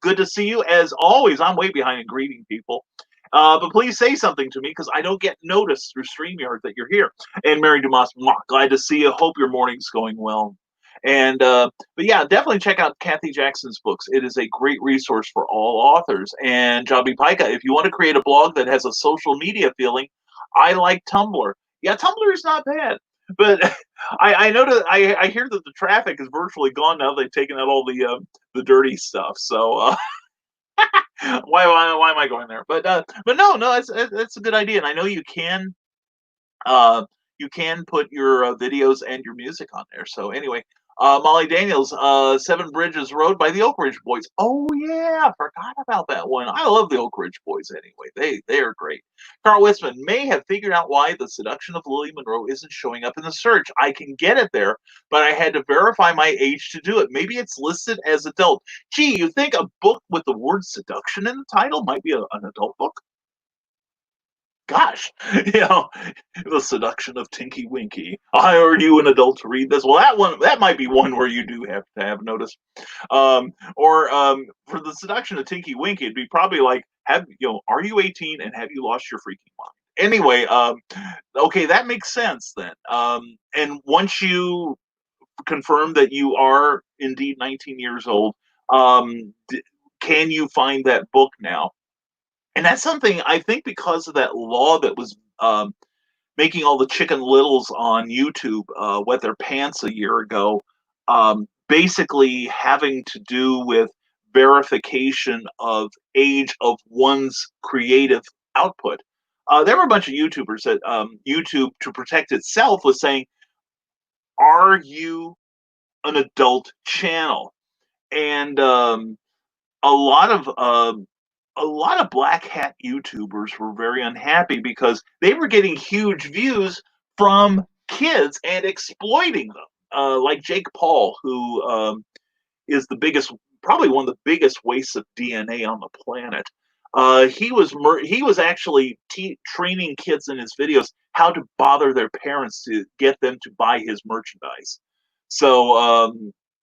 good to see you as always. I'm way behind in greeting people. But please say something to me because I don't get noticed through StreamYard that you're here. And Mary Dumas, glad to see you. Hope your morning's going well. And but yeah, definitely check out Kathy Jackson's books. It is a great resource for all authors. And Javi Pica, if you want to create a blog that has a social media feeling, I like Tumblr. Yeah, Tumblr is not bad. But I know that I hear that the traffic is virtually gone now. They've taken out all the dirty stuff. So why am I going there? But no, it's a good idea, and I know you can put your videos and your music on there. So anyway, Molly Daniels, 7 Bridges Road by the Oak Ridge Boys. Oh yeah, forgot about that one. I love the Oak Ridge Boys anyway. They are great. Carl Witzman may have figured out why The Seduction of Lily Monroe isn't showing up in the search. I can get it there, but I had to verify my age to do it. Maybe it's listed as adult. Gee, you think a book with the word seduction in the title might be an adult book? Gosh, The Seduction of Tinky Winky. Are you an adult to read this? Well, that might be one where you do have to have notice. For The Seduction of Tinky Winky, it'd be probably like, are you 18 and have you lost your freaking mind? Anyway, okay, that makes sense then. And once you confirm that you are indeed 19 years old, can you find that book now? And that's something I think because of that law that was making all the Chicken Littles on YouTube wet their pants a year ago, basically having to do with verification of age of one's creative output. There were a bunch of YouTubers that YouTube, to protect itself, was saying, "Are you an adult channel?" And a lot of black hat YouTubers were very unhappy because they were getting huge views from kids and exploiting them. Like Jake Paul, who is probably one of the biggest wastes of DNA on the planet. He was actually training kids in his videos how to bother their parents to get them to buy his merchandise. So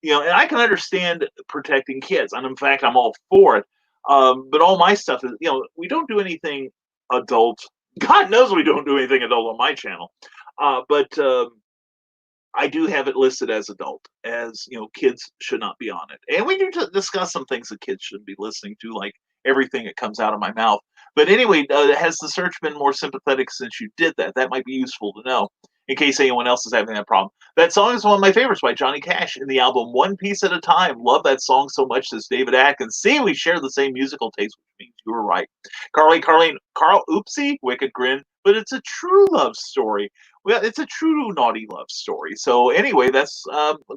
and I can understand protecting kids, and in fact, I'm all for it. But all my stuff is, we don't do anything adult. God knows we don't do anything adult on my channel. But I do have it listed as adult, as kids should not be on it. And we do discuss some things that kids shouldn't be listening to, like everything that comes out of my mouth. But anyway, has the search been more sympathetic since you did that? That might be useful to know in case anyone else is having that problem. That song is one of my favorites by Johnny Cash in the album One Piece at a Time. Love that song so much, says David Atkins. See, we share the same musical taste, which means you were right. Carl, oopsie, wicked grin, but it's a true love story. Well, it's a true naughty love story. So anyway, that's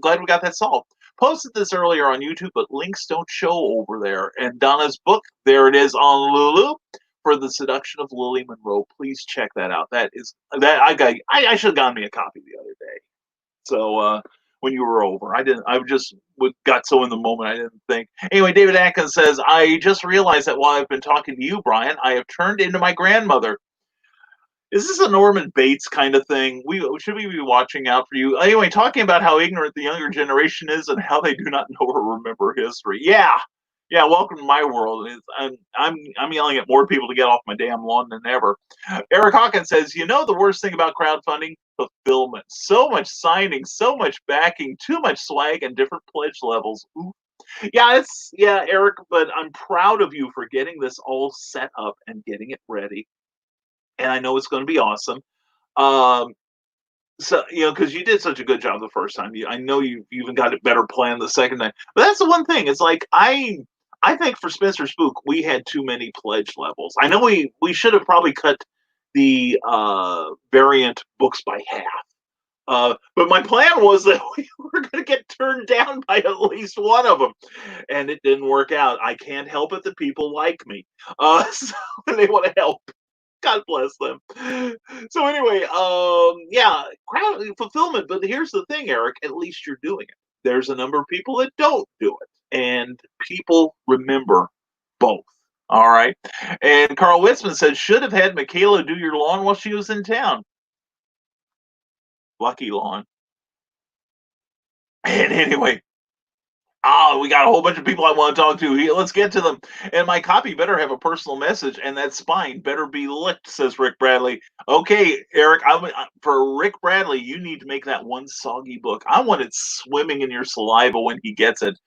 glad we got that solved. Posted this earlier on YouTube, but links don't show over there. And Donna's book, there it is on Lulu, for The Seduction of Lily Monroe. Please check that out. I should have gotten me a copy the other day. So when you were over, I just got so in the moment I didn't think. Anyway, David Atkins says, I just realized that while I've been talking to you, Brian, I have turned into my grandmother. Is this a Norman Bates kind of thing? Should we be watching out for you? Anyway, talking about how ignorant the younger generation is and how they do not know or remember history. Yeah. Welcome to my world. I'm yelling at more people to get off my damn lawn than ever. Eric Hawkins says, the worst thing about crowdfunding? Fulfillment. So much signing, so much backing, too much swag, and different pledge levels. Ooh. Yeah, Eric, but I'm proud of you for getting this all set up and getting it ready. And I know it's going to be awesome. So because you did such a good job the first time, I know you even got it better planned the second time. But that's the one thing. It's like I think for Spencer Spook we had too many pledge levels. I know we should have probably cut the variant books by half. But my plan was that we were going to get turned down by at least one of them, and it didn't work out. I can't help it that people like me, so they want to help. God bless them. So anyway, crowd fulfillment. But here's the thing, Eric. At least you're doing it. There's a number of people that don't do it, and people remember both. All right. And Carl Witzman said, should have had Michaela do your lawn while she was in town. Lucky lawn. And anyway, we got a whole bunch of people I want to talk to. Let's get to them. And my copy better have a personal message, and that spine better be licked, says Rick Bradley. Okay, Eric, for Rick Bradley, you need to make that one soggy book. I want it swimming in your saliva when he gets it.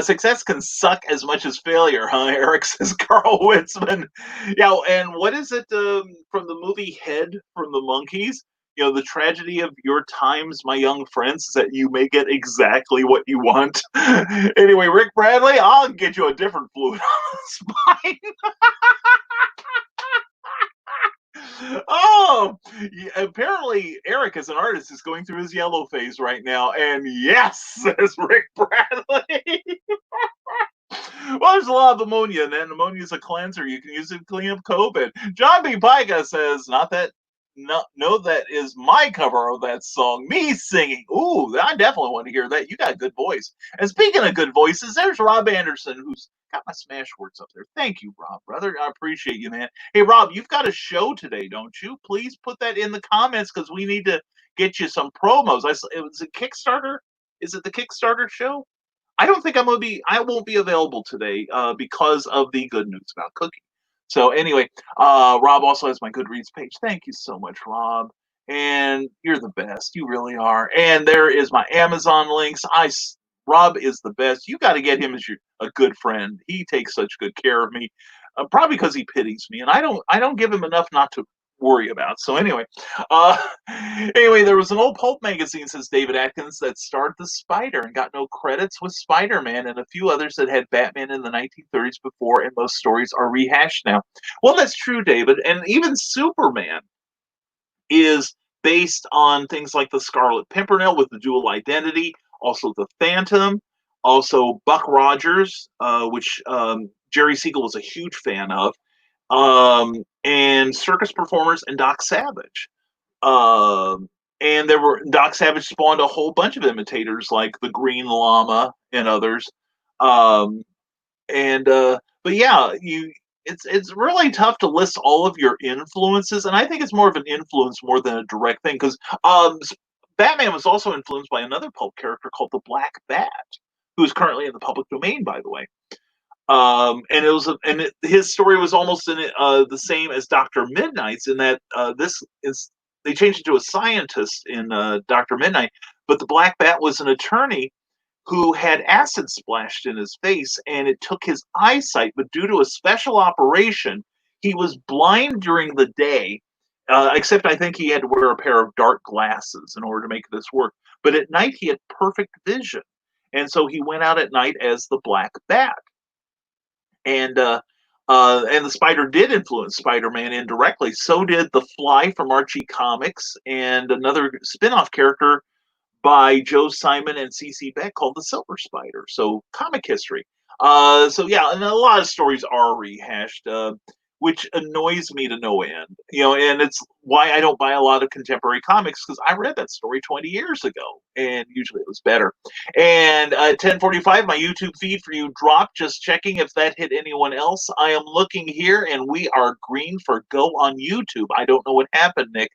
Success can suck as much as failure, huh, Eric, says Carl Witzman. Yeah, and what is it from the movie Head from the Monkees? The tragedy of your times, my young friends, is that you may get exactly what you want. Anyway, Rick Bradley, I'll get you a different flute on the spine. Oh, apparently Eric, as an artist, is going through his yellow phase right now. And yes, says Rick Bradley. Well, there's a lot of ammonia, and then ammonia is a cleanser. You can use it to clean up COVID. John B. Pica says, not that. No, that is my cover of that song. Me singing. Ooh, I definitely want to hear that. You got a good voice. And speaking of good voices, there's Rob Anderson, who's got my smash words up there. Thank you, Rob, brother. I appreciate you, man. Hey, Rob, you've got a show today, don't you? Please put that in the comments because we need to get you some promos. It was a Kickstarter. Is it the Kickstarter show? I don't think I won't be available today because of the good news about cooking. So anyway, Rob also has my Goodreads page. Thank you so much, Rob. And you're the best. You really are. And there is my Amazon links. Rob is the best. You got to get him as a good friend. He takes such good care of me, probably because he pities me, and I don't give him enough not to worry about. So anyway, there was an old pulp magazine, says David Atkins, that starred the Spider and got no credits with Spider-Man and a few others that had Batman in the 1930s before, and most stories are rehashed now. Well, that's true, David, and even Superman is based on things like the Scarlet Pimpernel with the dual identity, also the Phantom, also Buck Rogers, which Jerry Siegel was a huge fan of, and circus performers and Doc Savage. And Doc Savage spawned a whole bunch of imitators like the Green Llama and others. But yeah, it's really tough to list all of your influences, and I think it's more of an influence more than a direct thing because Batman was also influenced by another pulp character called the Black Bat, who is currently in the public domain, by the way. And it was, his story was almost the same as Doctor Midnight's in that this is they changed it to a scientist in Doctor Midnight, but the Black Bat was an attorney who had acid splashed in his face, and it took his eyesight. But due to a special operation, he was blind during the day. Except I think he had to wear a pair of dark glasses in order to make this work. But at night he had perfect vision, and so he went out at night as the Black Bat and the Spider did influence Spider-Man indirectly. So did the Fly from Archie Comics and another spin-off character by Joe Simon and CC Beck called the Silver Spider. So comic history. So yeah, and a lot of stories are rehashed, which annoys me to no end. And it's why I don't buy a lot of contemporary comics because I read that story 20 years ago, and usually it was better. And at 10:45, my YouTube feed for you dropped. Just checking if that hit anyone else. I am looking here, and we are green for go on YouTube. I don't know what happened, Nick.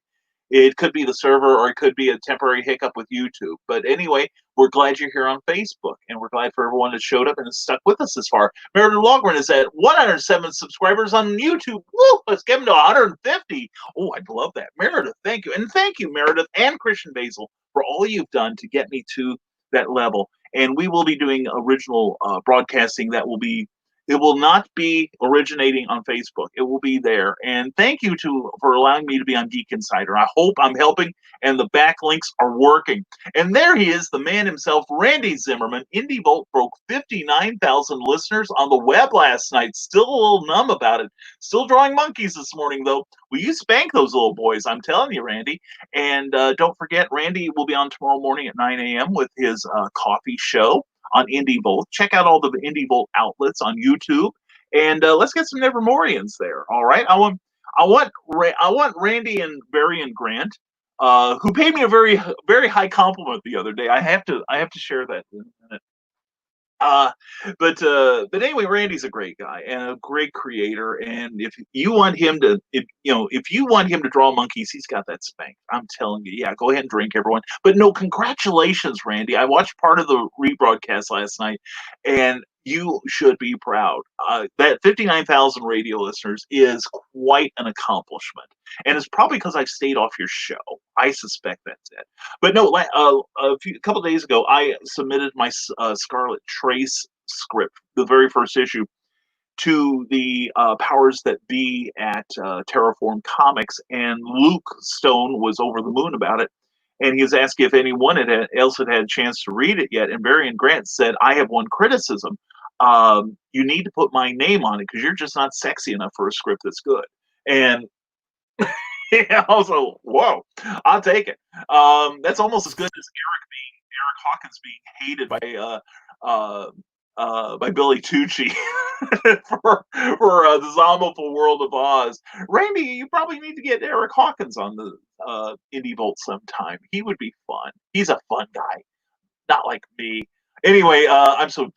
It could be the server or it could be a temporary hiccup with YouTube. But anyway, we're glad you're here on Facebook, and we're glad for everyone that showed up and has stuck with us this far. Meredith Logren is at 107 subscribers on YouTube. Woo! Let's get him to 150. Oh, I'd love that. Meredith, thank you. And thank you, Meredith and Christian Basil, for all you've done to get me to that level. And we will be doing original broadcasting that will be it will not be originating on Facebook. It will be there. And thank you for allowing me to be on Geek Insider. I hope I'm helping and the backlinks are working. And there he is, the man himself, Randy Zimmerman. Indie Volt broke 59,000 listeners on the web last night. Still a little numb about it. Still drawing monkeys this morning, though. Will you spank those little boys? I'm telling you, Randy. And don't forget, Randy will be on tomorrow morning at 9 a.m. with his coffee show on Indie Volt. Check out all the Indie Volt outlets on YouTube, and let's get some Nevermorians there. All right, I want Randy and Barry and Grant, who paid me a very high compliment the other day. I have to share that in a minute. But anyway, Randy's a great guy and a great creator. And if you want him to draw monkeys, he's got that spank. I'm telling you, yeah, go ahead and drink, everyone. But no, congratulations, Randy. I watched part of the rebroadcast last night, and you should be proud. That 59,000 radio listeners is quite an accomplishment. And it's probably because I stayed off your show. I suspect that's it. But no, a couple of days ago, I submitted my Scarlet Trace script, the very first issue, to the powers that be at Terraform Comics, and Luke Stone was over the moon about it. And he was asking if anyone else had a chance to read it yet. And Barry and Grant said, I have one criticism. You need to put my name on it because you're just not sexy enough for a script that's good. And yeah, I was like, whoa, I'll take it. That's almost as good as Eric Hawkins being hated by Billy Tucci for the Zombiful World of Oz. Randy, you probably need to get Eric Hawkins on the Indie Volt sometime. He would be fun. He's a fun guy, not like me. Anyway, I'm so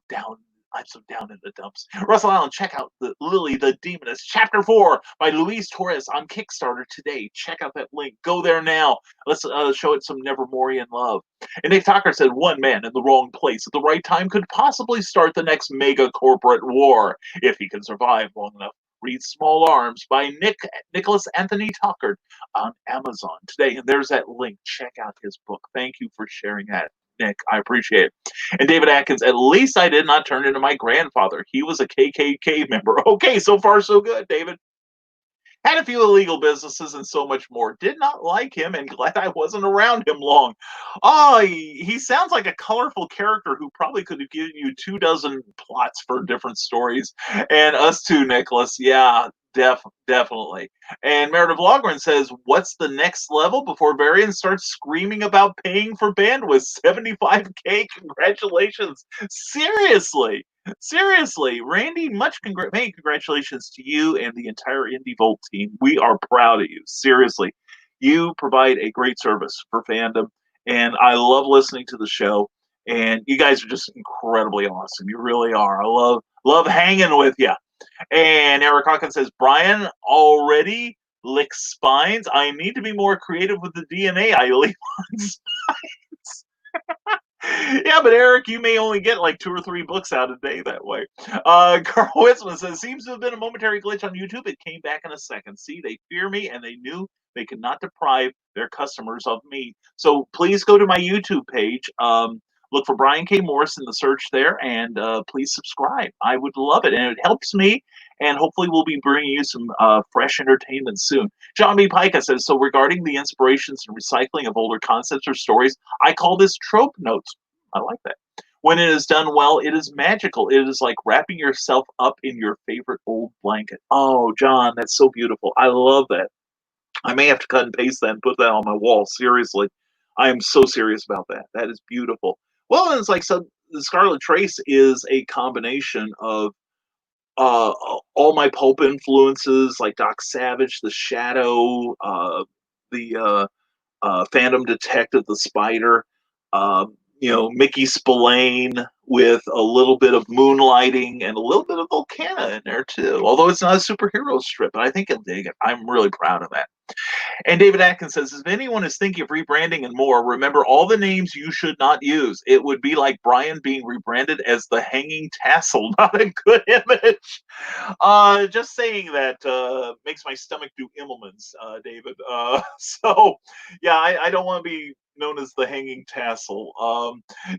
down. I'm so down in the dumps. Russell Allen, check out the Lily the Demoness, Chapter 4 by Luis Torres on Kickstarter today. Check out that link. Go there now. Let's show it some Nevermorian love. And Nick Tucker said, one man in the wrong place at the right time could possibly start the next mega corporate war if he can survive long enough. Read Small Arms by Nicholas Anthony Tucker on Amazon today. And there's that link. Check out his book. Thank you for sharing that, Nick. I appreciate it. And David Atkins, at least I did not turn into my grandfather. He was a KKK member. Okay, so far so good, David. Had a few illegal businesses and so much more. Did not like him and glad I wasn't around him long. Oh, he sounds like a colorful character who probably could have given you 24 plots for different stories. And us too, Nicholas. Yeah, definitely. And Meredith Logren says, what's the next level before Varian starts screaming about paying for bandwidth? 75K, congratulations. Seriously, Randy, many congratulations to you and the entire Indie Volt team. We are proud of you. Seriously, you provide a great service for fandom, and I love listening to the show. And you guys are just incredibly awesome. You really are. I love hanging with you. And Eric Hawkins says, Brian already licks spines. I need to be more creative with the DNA I leave on spines. Yeah, but Eric, you may only get like 2 or 3 books out a day that way. Carl Witzman says, seems to have been a momentary glitch on YouTube. It came back in a second. See, they fear me and they knew they could not deprive their customers of me. So please go to my YouTube page. Look for Brian K. Morris in the search there, and please subscribe. I would love it, and it helps me, and hopefully we'll be bringing you some fresh entertainment soon. John B. Pica says, so regarding the inspirations and recycling of older concepts or stories, I call this trope notes. I like that. When it is done well, it is magical. It is like wrapping yourself up in your favorite old blanket. Oh, John, that's so beautiful. I love that. I may have to cut and paste that and put that on my wall. Seriously. I am so serious about that. That is beautiful. Well, and it's like, so the Scarlet Trace is a combination of uh, all my pulp influences, like Doc Savage, The Shadow, the Phantom Detective, The Spider, Mickey Spillane with a little bit of moonlighting and a little bit of Volcana in there too. Although it's not a superhero strip, but I think you'll dig it. I'm really proud of that. And David Atkins says, if anyone is thinking of rebranding and more, remember all the names you should not use. It would be like Brian being rebranded as the Hanging Tassel. Not a good image. Just saying that makes my stomach do Immelmans, David. So, yeah, I don't want to be known as the Hanging Tassel.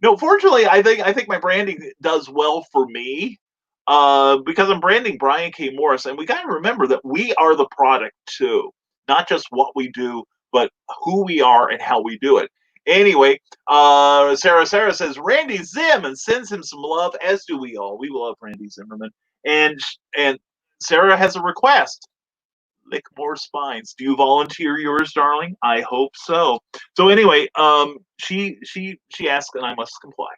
No, fortunately, I think my branding does well for me. Because I'm branding Brian K. Morris, and we got to remember that we are the product too, not just what we do, but who we are and how we do it. Anyway, Sarah says Randy Zim and sends him some love, as do we all. We love Randy Zimmerman, and Sarah has a request: lick more spines. Do you volunteer yours, darling? I hope so. So anyway, she asked, and I must comply.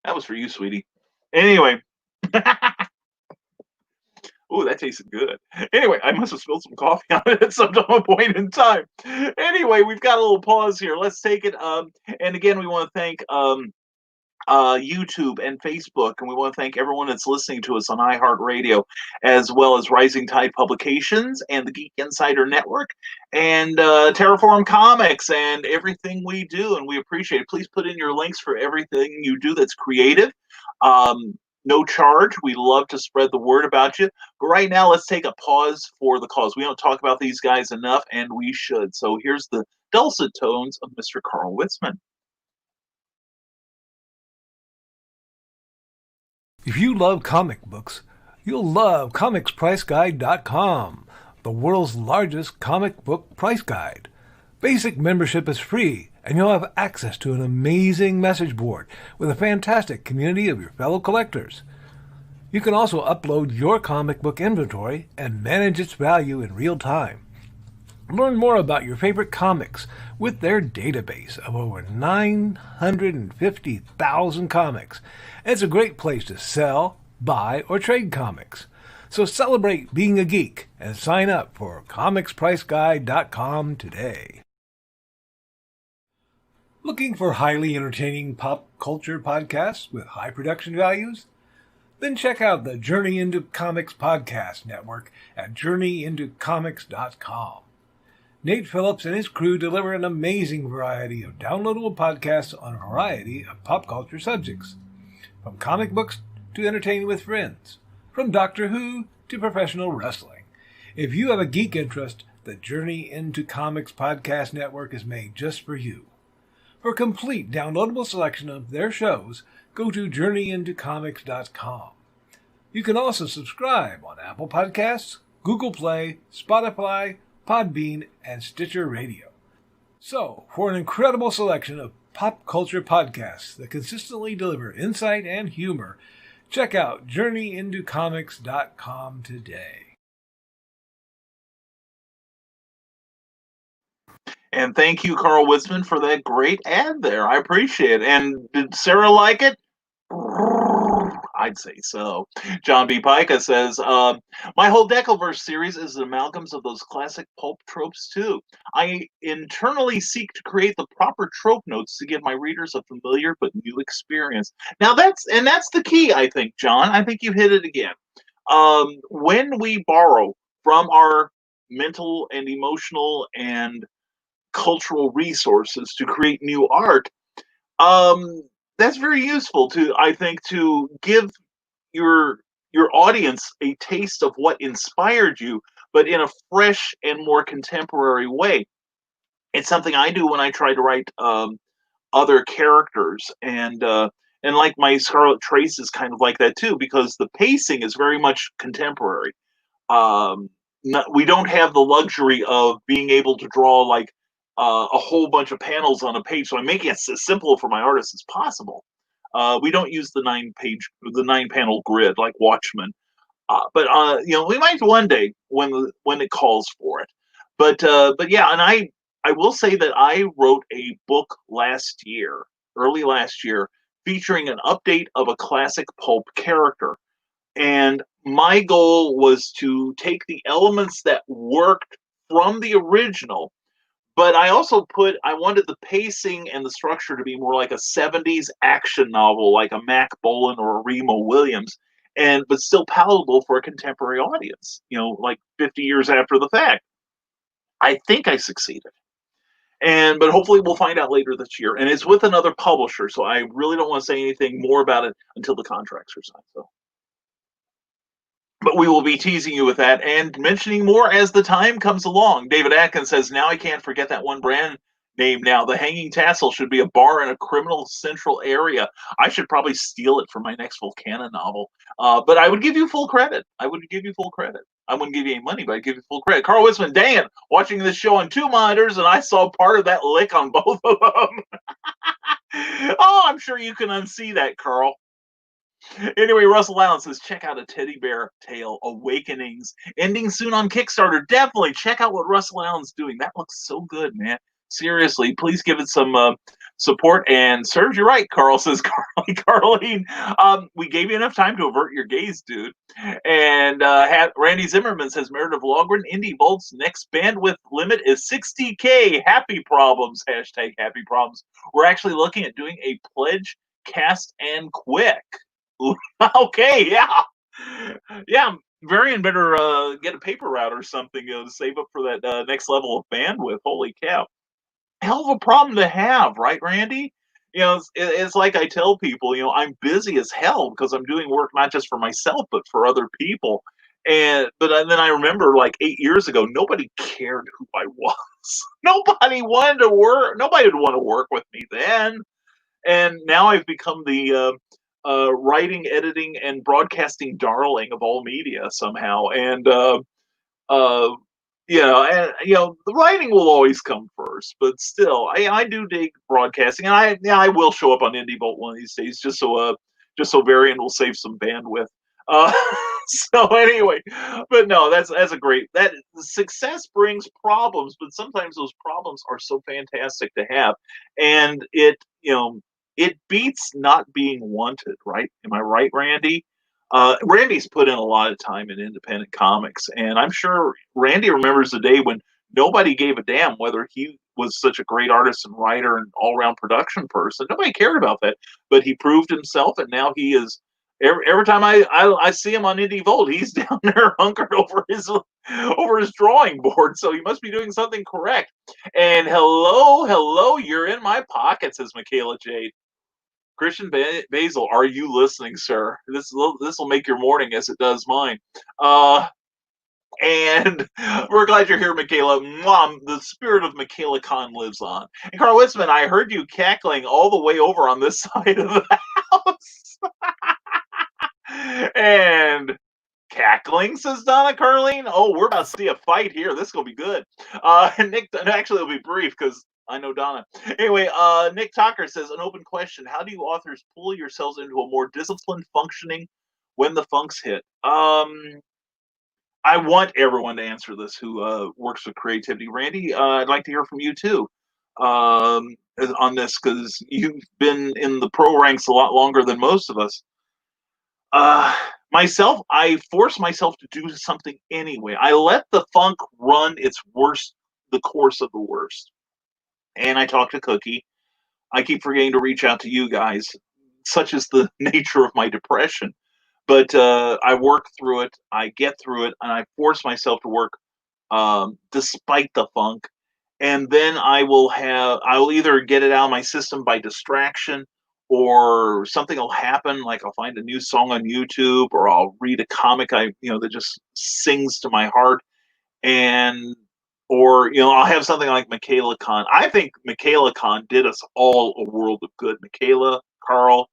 That was for you, sweetie. Anyway. Oh, that tasted good. Anyway, I must have spilled some coffee on it at some point in time. Anyway, we've got a little pause here. Let's take it. And again, we want to thank YouTube and Facebook, and we want to thank everyone that's listening to us on iHeartRadio, as well as Rising Tide Publications and the Geek Insider Network, and Terraform Comics, and everything we do, and we appreciate it. Please put in your links for everything you do that's creative. No charge. We love to spread the word about you. But right now, let's take a pause for the cause. We don't talk about these guys enough, and we should. So here's the dulcet tones of Mr. Carl Witzman. If you love comic books, you'll love comicspriceguide.com, the world's largest comic book price guide. Basic membership is free, and you'll have access to an amazing message board with a fantastic community of your fellow collectors. You can also upload your comic book inventory and manage its value in real time. Learn more about your favorite comics with their database of over 950,000 comics. And it's a great place to sell, buy, or trade comics. So celebrate being a geek and sign up for comicspriceguide.com today. Looking for highly entertaining pop culture podcasts with high production values? Then check out the Journey into Comics podcast network at journeyintocomics.com. Nate Phillips and his crew deliver an amazing variety of downloadable podcasts on a variety of pop culture subjects, from comic books to entertaining with friends, from Doctor Who to professional wrestling. If you have a geek interest, the Journey into Comics podcast network is made just for you. For a complete downloadable selection of their shows, go to journeyintocomics.com. You can also subscribe on Apple Podcasts, Google Play, Spotify, Podbean, and Stitcher Radio. So, for an incredible selection of pop culture podcasts that consistently deliver insight and humor, check out journeyintocomics.com today. And thank you, Carl Witzman, for that great ad there. I appreciate it. And did Sarah like it? I I'd say so. John B. Pica says, my whole Decalverse series is amalgams of those classic pulp tropes too. I internally seek to create the proper trope notes to give my readers a familiar but new experience. Now that's the key, I think, John. I think you hit it again. When we borrow from our mental and emotional and cultural resources to create new art, um, that's very useful to, I think, to give your audience a taste of what inspired you, but in a fresh and more contemporary way. It's something I do when I try to write other characters, and like my Scarlet Trace is kind of like that too, because the pacing is very much contemporary. We don't have the luxury of being able to draw like a whole bunch of panels on a page, so I'm making it as simple for my artists as possible. We don't use the 9 panel grid like Watchmen, but we might one day when it calls for it. But yeah, and I will say that I wrote a book early last year, featuring an update of a classic pulp character. And my goal was to take the elements that worked from the original, but I wanted the pacing and the structure to be more like a 70s action novel, like a Mac Bolan or a Remo Williams, but still palatable for a contemporary audience, like 50 years after the fact. I think I succeeded. But hopefully we'll find out later this year. And it's with another publisher, so I really don't want to say anything more about it until the contracts are signed. But we will be teasing you with that and mentioning more as the time comes along. David Atkins says, now I can't forget that one brand name now. The Hanging Tassel should be a bar in a criminal central area. I should probably steal it for my next Volcana novel. But I would give you full credit. I wouldn't give you any money, but I'd give you full credit. Carl Wisman, dang it, watching this show on 2 monitors, and I saw part of that lick on both of them. Oh, I'm sure you can unsee that, Carl. Anyway, Russell Allen says, check out A Teddy Bear Tale Awakenings, ending soon on Kickstarter. Definitely check out what Russell Allen's doing. That looks so good, man. Seriously, please give it some support, and serves you right, Carl, says Carlene. We gave you enough time to avert your gaze, dude. And Randy Zimmerman says, Meredith Logren, Indie Volt's next bandwidth limit is 60K. Happy problems, hashtag happy problems. We're actually looking at doing a pledge cast and quick. Okay, yeah. Varian better get a paper route or something, to save up for that next level of bandwidth. Holy cow, hell of a problem to have, right, Randy? It's like I tell people, I'm busy as hell because I'm doing work not just for myself but for other people. But then I remember, like 8 years ago, nobody cared who I was. Nobody wanted to work. Nobody would want to work with me then. And now I've become the writing, editing, and broadcasting darling of all media somehow. And the writing will always come first, but still, I do dig broadcasting, and I will show up on Indie Bolt one of these days, just so Varian will save some bandwidth. Uh, so anyway, but no, that's a great, that success brings problems, but sometimes those problems are so fantastic to have, and it beats not being wanted, right? Am I right, Randy? Randy's put in a lot of time in independent comics, and I'm sure Randy remembers the day when nobody gave a damn whether he was such a great artist and writer and all-around production person. Nobody cared about that, but he proved himself, and now he is. Every time I see him on Indie Volt, he's down there hunkered over his drawing board. So he must be doing something correct. And hello, you're in my pocket, says Michaela Jade. Christian Basil, are you listening, sir? This will make your morning as it does mine. And we're glad you're here, Michaela. Mom, the spirit of Michaela Khan lives on. And Carl Witzman, I heard you cackling all the way over on this side of the house. And cackling, says Donna Carlene. Oh, we're about to see a fight here. This is going to be good. And Nick, actually, it'll be brief because I know Donna. Anyway, Nick Tucker says, an open question. How do you authors pull yourselves into a more disciplined functioning when the funks hit? I want everyone to answer this who works with creativity. Randy, I'd like to hear from you too on this, because you've been in the pro ranks a lot longer than most of us. myself, I force myself to do something anyway. I let the funk run the course of the worst. And I talk to Cookie. I keep forgetting to reach out to you guys. Such is the nature of my depression. But I work through it. I get through it, and I force myself to work despite the funk. And then I will either get it out of my system by distraction, or something will happen, like I'll find a new song on YouTube, or I'll read a comic that just sings to my heart, and or I'll have something like Michaela Khan. I think Michaela Khan did us all a world of good. Michaela, Carl,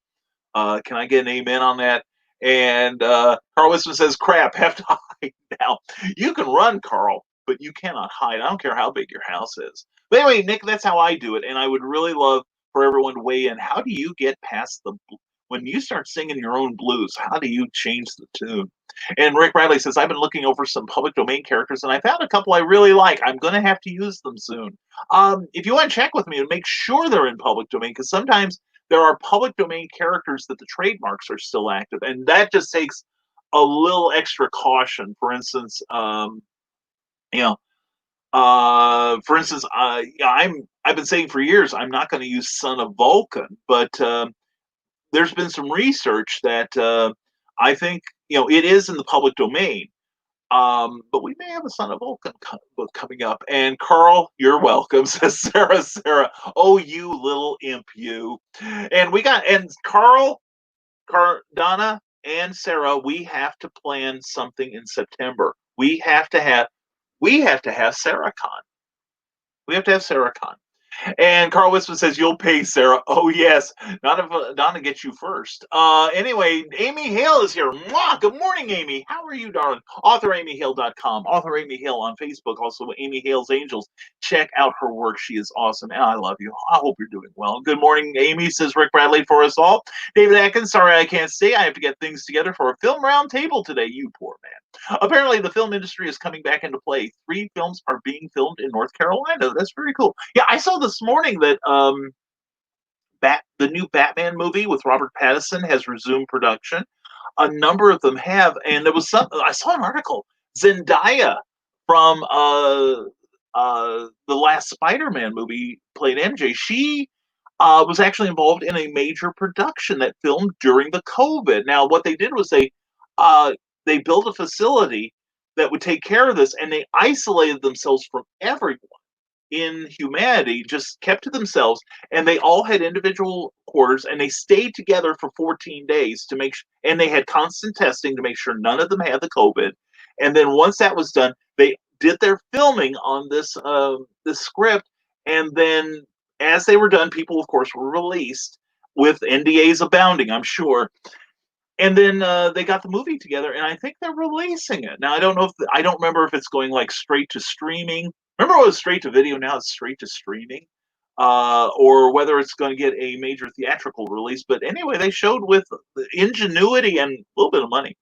can I get an amen on that? And Carl Wisman says, crap, have to hide now. You can run, Carl, but you cannot hide. I don't care how big your house is. But anyway, Nick, that's how I do it. And I would really love for everyone to weigh in. How do you get past when you start singing your own blues, how do you change the tune? And Rick Bradley says, I've been looking over some public domain characters and I found a couple I really like. I'm going to have to use them soon. If you want to check with me and make sure they're in public domain, because sometimes there are public domain characters that the trademarks are still active, and that just takes a little extra caution. For instance, you know, I've been saying for years I'm not going to use Son of Vulcan, but there's been some research that I think it is in the public domain. But we may have a Son of Vulcan book coming up. And Carl, you're welcome, says Sarah. Oh, you little imp, you. And Carl, Donna, and Sarah, we have to plan something in September. We have to have SarahCon. We have to have SarahCon. And Carl Wisman says, you'll pay, Sarah. Oh, yes. Not if Donna gets you first. Anyway, Amy Hale is here. Mwah! Good morning, Amy. How are you, darling? AuthorAmyHale.com. Author Amy Hale on Facebook. Also, Amy Hale's Angels. Check out her work. She is awesome. And I love you. I hope you're doing well. Good morning, Amy, says Rick Bradley for us all. David Atkins, sorry I can't stay. I have to get things together for a film round table today. You poor man. Apparently, the film industry is coming back into play. 3 films are being filmed in North Carolina. That's very cool. Yeah, I saw this morning that the new Batman movie with Robert Pattinson has resumed production. A number of them have, and I saw an article. Zendaya from the last Spider-Man movie played MJ. She was actually involved in a major production that filmed during the COVID. Now, what they did was they built a facility that would take care of this, and they isolated themselves from everyone in humanity, just kept to themselves, and they all had individual quarters, and they stayed together for 14 days and they had constant testing to make sure none of them had the COVID. And then once that was done, they did their filming on this script, and then as they were done, people, of course, were released with NDAs abounding, I'm sure. And then they got the movie together, and I think they're releasing it now. I don't remember if it's going like straight to streaming. Remember, it was straight to video. Now it's straight to streaming, or whether it's going to get a major theatrical release. But anyway, they showed with ingenuity and a little bit of money,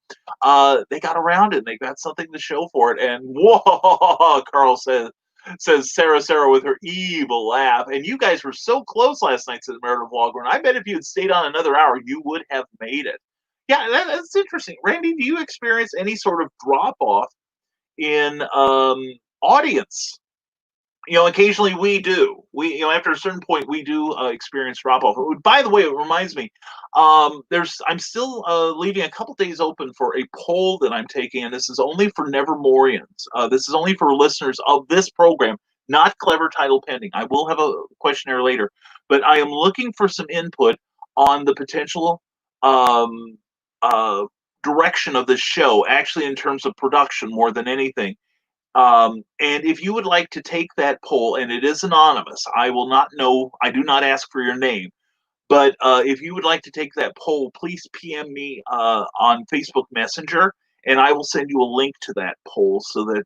they got around it. And they got something to show for it. And whoa, Carl says Sarah with her evil laugh. And you guys were so close last night, said Meredith Walgren. I bet if you had stayed on another hour, you would have made it. Yeah, that's interesting. Randy, do you experience any sort of drop off in audience? Occasionally we do. After a certain point, we do experience drop off. By the way, it reminds me, I'm still leaving a couple days open for a poll that I'm taking, and this is only for Nevermorians. This is only for listeners of this program, not Clever Title Pending. I will have a questionnaire later, but I am looking for some input on the potential direction of this show, actually in terms of production more than anything. And if you would like to take that poll, and it is anonymous, I will not know, I do not ask for your name, but if you would like to take that poll, please PM me on Facebook Messenger, and I will send you a link to that poll so that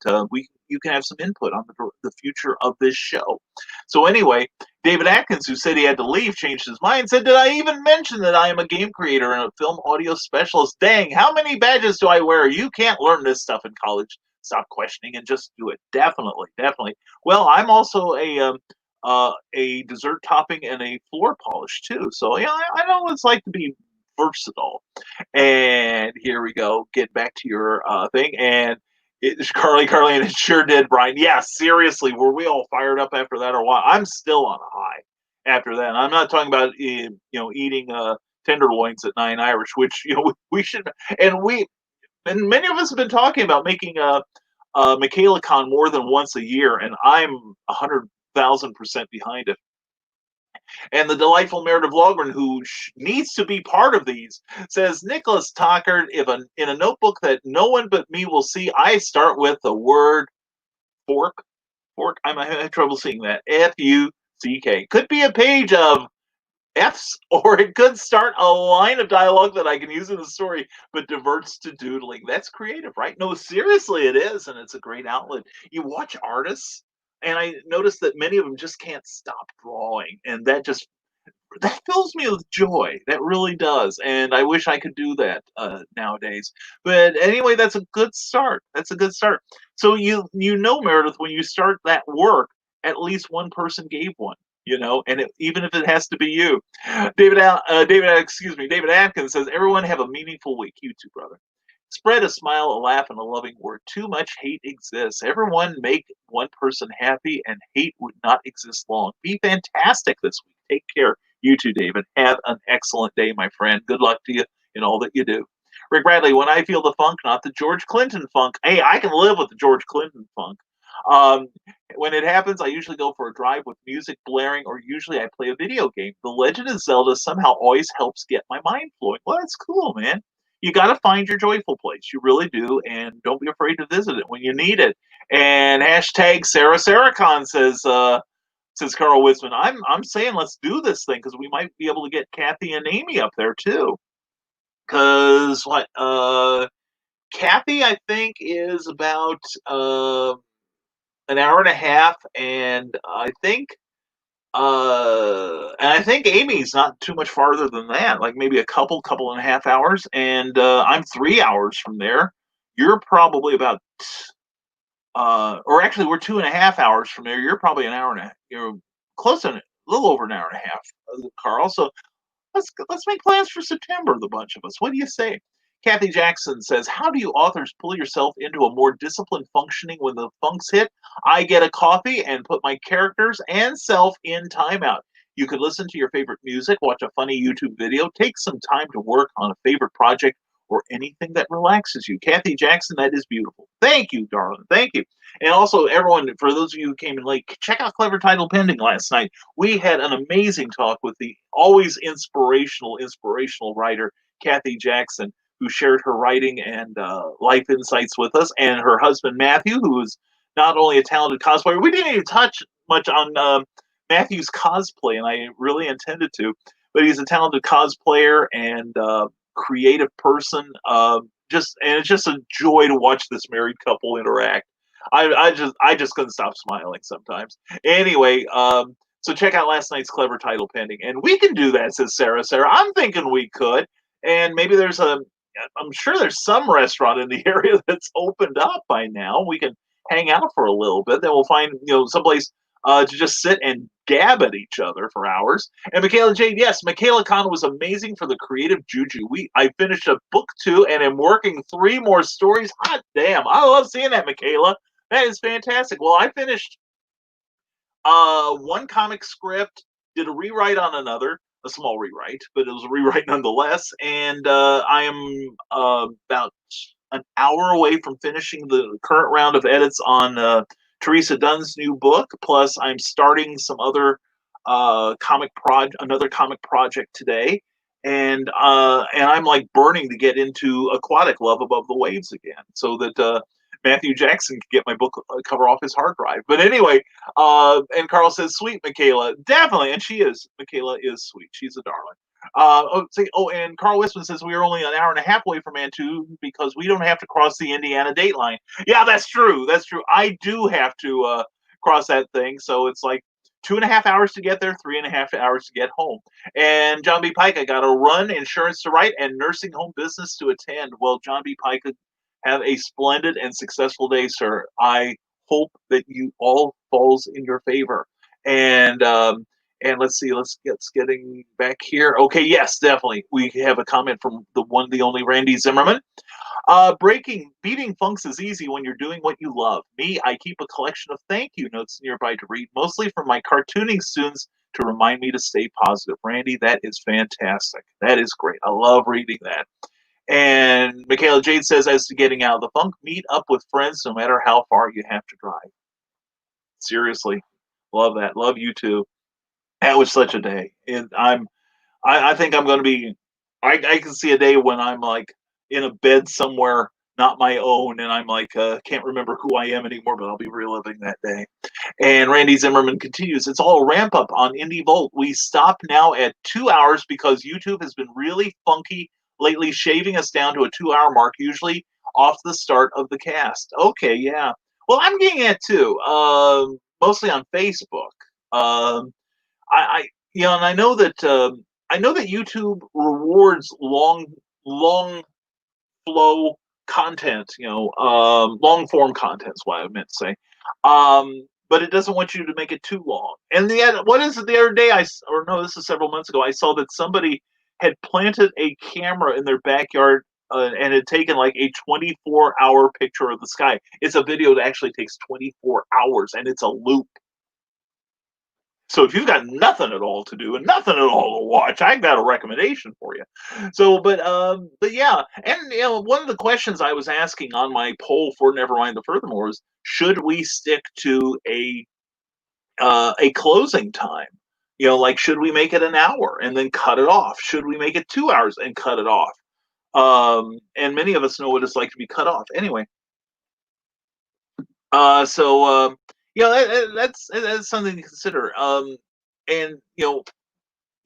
you can have some input on the future of this show. So anyway, David Atkins, who said he had to leave, changed his mind, said, did I even mention that I am a game creator and a film audio specialist? Dang, how many badges do I wear? You can't learn this stuff in college. Stop questioning and just do it. Definitely. Well, I'm also a dessert topping and a floor polish too. So yeah, I know what it's like to be versatile. And here we go. Get back to your thing. And it's Carly, and it sure did, Brian. Yeah, seriously, were we all fired up after that or what? I'm still on a high after that. And I'm not talking about eating tenderloins at Nine Irish, which we should, and and many of us have been talking about making a Michaela Con more than once a year, and I'm 100,000% behind it. And the delightful Meredith Logren, who needs to be part of these, says, Nicholas Tockard, in a notebook that no one but me will see, I start with the word fork. Fork. I'm having trouble seeing that. Fuck. Could be a page of F's, or it could start a line of dialogue that I can use in the story, but diverts to doodling. That's creative, right? No, seriously, it is, and it's a great outlet. You watch artists, and I notice that many of them just can't stop drawing, and that fills me with joy. That really does, and I wish I could do that nowadays. But anyway, that's a good start. That's a good start. So Meredith, when you start that work, at least one person gave one. And even if it has to be you, David Atkins says, everyone have a meaningful week. You too, brother. Spread a smile, a laugh, and a loving word. Too much hate exists. Everyone make one person happy, and hate would not exist long. Be fantastic this week. Take care. You too, David. Have an excellent day, my friend. Good luck to you in all that you do. Rick Bradley, when I feel the funk, not the George Clinton funk. Hey, I can live with the George Clinton funk. When it happens, I usually go for a drive with music blaring, or usually I play a video game. The Legend of Zelda somehow always helps get my mind flowing. Well, that's cool, man. You got to find your joyful place. You really do, and don't be afraid to visit it when you need it. And hashtag Sarah Saracon says Carl Witzman. I'm saying let's do this thing, because we might be able to get Kathy and Amy up there too. Because Kathy, I think, is about an hour and a half, and I think Amy's not too much farther than that, like maybe a couple and a half hours, and I'm 3 hours from there. You're probably about, or actually, we're 2.5 hours from there. You're probably an hour and a half. You're close to a little over an hour and a half, Carl. So let's make plans for September, the bunch of us. What do you say? Kathy Jackson says, how do you authors pull yourself into a more disciplined functioning when the funks hit? I get a coffee and put my characters and self in timeout. You could listen to your favorite music, watch a funny YouTube video, take some time to work on a favorite project, or anything that relaxes you. Kathy Jackson, that is beautiful. Thank you, darling. Thank you. And also, everyone, for those of you who came in late, check out Clever Title Pending last night. We had an amazing talk with the always inspirational writer, Kathy Jackson, who shared her writing and life insights with us, and her husband, Matthew, who is not only a talented cosplayer. We didn't even touch much on Matthew's cosplay, and I really intended to, but he's a talented cosplayer and creative person. And it's just a joy to watch this married couple interact. I just couldn't stop smiling sometimes. Anyway, so check out last night's Clever Title Pending, and we can do that, says Sarah. I'm thinking we could, and maybe I'm sure there's some restaurant in the area that's opened up by now. We can hang out for a little bit. Then we'll find someplace to just sit and gab at each other for hours. And Michaela Jade, yes, Michaela Con was amazing for the creative juju. I finished a book 2 and am working 3 more stories. Hot damn, I love seeing that, Michaela. That is fantastic. Well, I finished one comic script, did a rewrite on another, a small rewrite, but it was a rewrite nonetheless. And I am about an hour away from finishing the current round of edits on Teresa Dunn's new book. Plus, I'm starting some other another comic project today, and I'm like burning to get into Aquatic Love Above the Waves again, so that Matthew Jackson can get my book cover off his hard drive. But anyway, and Carl says, "Sweet Michaela, definitely," and she is. Michaela is sweet. She's a darling. And Carl Wisman says we are only an hour and a half away from Mantu because we don't have to cross the Indiana date line. Yeah, that's true. That's true. I do have to cross that thing, so it's like 2.5 hours to get there, 3.5 hours to get home. And John B. Pike, I got to run, insurance to write, and nursing home business to attend. Well, John B. Pike, have a splendid and successful day, sir. I hope that you all falls in your favor. And And let's see, getting back here. Okay, yes, definitely. We have a comment from the one, the only Randy Zimmerman. Beating funks is easy when you're doing what you love. Me, I keep a collection of thank you notes nearby to read, mostly from my cartooning students to remind me to stay positive. Randy, that is fantastic. That is great. I love reading that. And Michaela Jade says, as to getting out of the funk, meet up with friends no matter how far you have to drive. Seriously. Love that. Love you too. That was such a day. And I think I'm going to be, I can see a day when I'm like in a bed somewhere, not my own, and I'm like, can't remember who I am anymore, but I'll be reliving that day. And Randy Zimmerman continues, it's all a ramp up on Indie Volt. We stop now at 2 hours because YouTube has been really funky lately, shaving us down to a 2 hour mark, usually off the start of the cast. Okay, yeah. Well, I'm getting at too, mostly on Facebook. I and I know that YouTube rewards long flow content, long form content is what I meant to say. But it doesn't want you to make it too long. And what is it? The other day, or no, this is several months ago, I saw that somebody had planted a camera in their backyard and had taken like a 24-hour picture of the sky. It's a video that actually takes 24 hours, and it's a loop. So if you've got nothing at all to do and nothing at all to watch, I've got a recommendation for you. So, but yeah, and one of the questions I was asking on my poll for Nevermind the Furthermore is, should we stick to a closing time? Like, should we make it an hour and then cut it off? Should we make it 2 hours and cut it off? And many of us know what it's like to be cut off. Anyway, that's something to consider. And you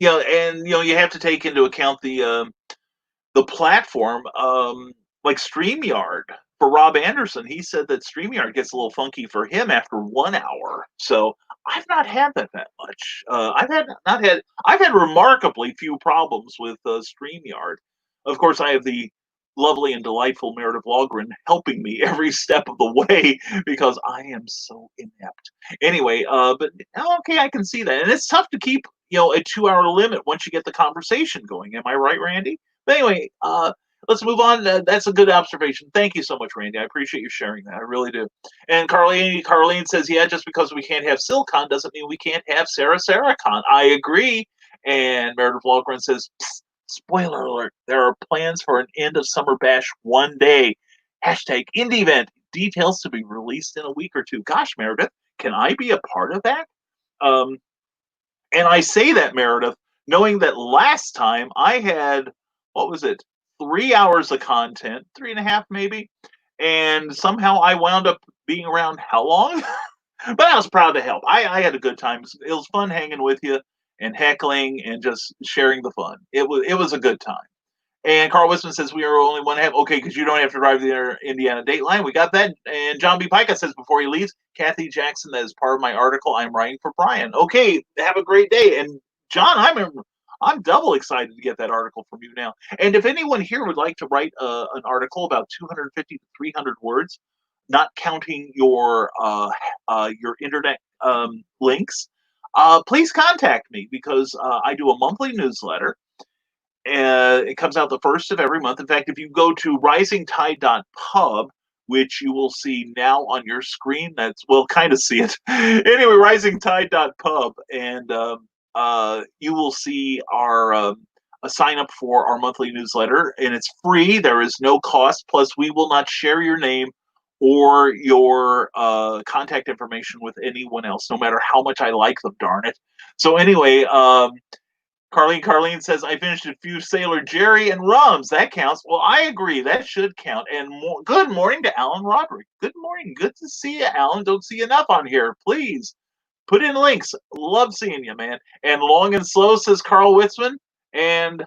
have to take into account the platform, like StreamYard. For Rob Anderson, he said that StreamYard gets a little funky for him after 1 hour. So I've not had that much. I've had remarkably few problems with StreamYard. Of course, I have the lovely and delightful Meredith Logren helping me every step of the way because I am so inept. Anyway, but okay, I can see that, and it's tough to keep a 2 hour limit once you get the conversation going. Am I right, Randy? But anyway, let's move on. That's a good observation. Thank you so much, Randy. I appreciate you sharing that. I really do. And Carlene says, yeah, just because we can't have Silcon doesn't mean we can't have SarahCon. I agree. And Meredith Walgren says, spoiler alert, there are plans for an end of summer bash one day. Hashtag indie event. Details to be released in a week or two. Gosh, Meredith, can I be a part of that? And I say that, Meredith, knowing that last time I had, what was it, 3 hours of content, 3.5 maybe, and somehow I wound up being around how long? But I was proud to help. I had a good time. It was fun hanging with you and heckling and just sharing the fun. It was a good time. And Carl Wisman says we are only one half. Okay, because you don't have to drive the Indiana Dateline. We got that. And John B. Pica says before he leaves, Kathy Jackson, that is part of my article I'm writing for Brian. Okay, have a great day. And John, I'm double excited to get that article from you now. And if anyone here would like to write an article about 250 to 300 words, not counting your internet links, please contact me because I do a monthly newsletter. It comes out the first of every month. In fact, if you go to risingtide.pub, which you will see now on your screen, we'll kind of see it. Anyway, risingtide.pub, and you will see our a sign up for our monthly newsletter, and it's free. There is no cost. Plus, we will not share your name or your contact information with anyone else, no matter how much I like them, darn it. So anyway, Carlene says, I finished a few Sailor Jerry and Rums. That counts. Well, I agree. That should count. And good morning to Alan Roderick. Good morning. Good to see you, Alan. Don't see enough on here. Please put in links. Love seeing you, man. And long and slow, says Carl Witzman. And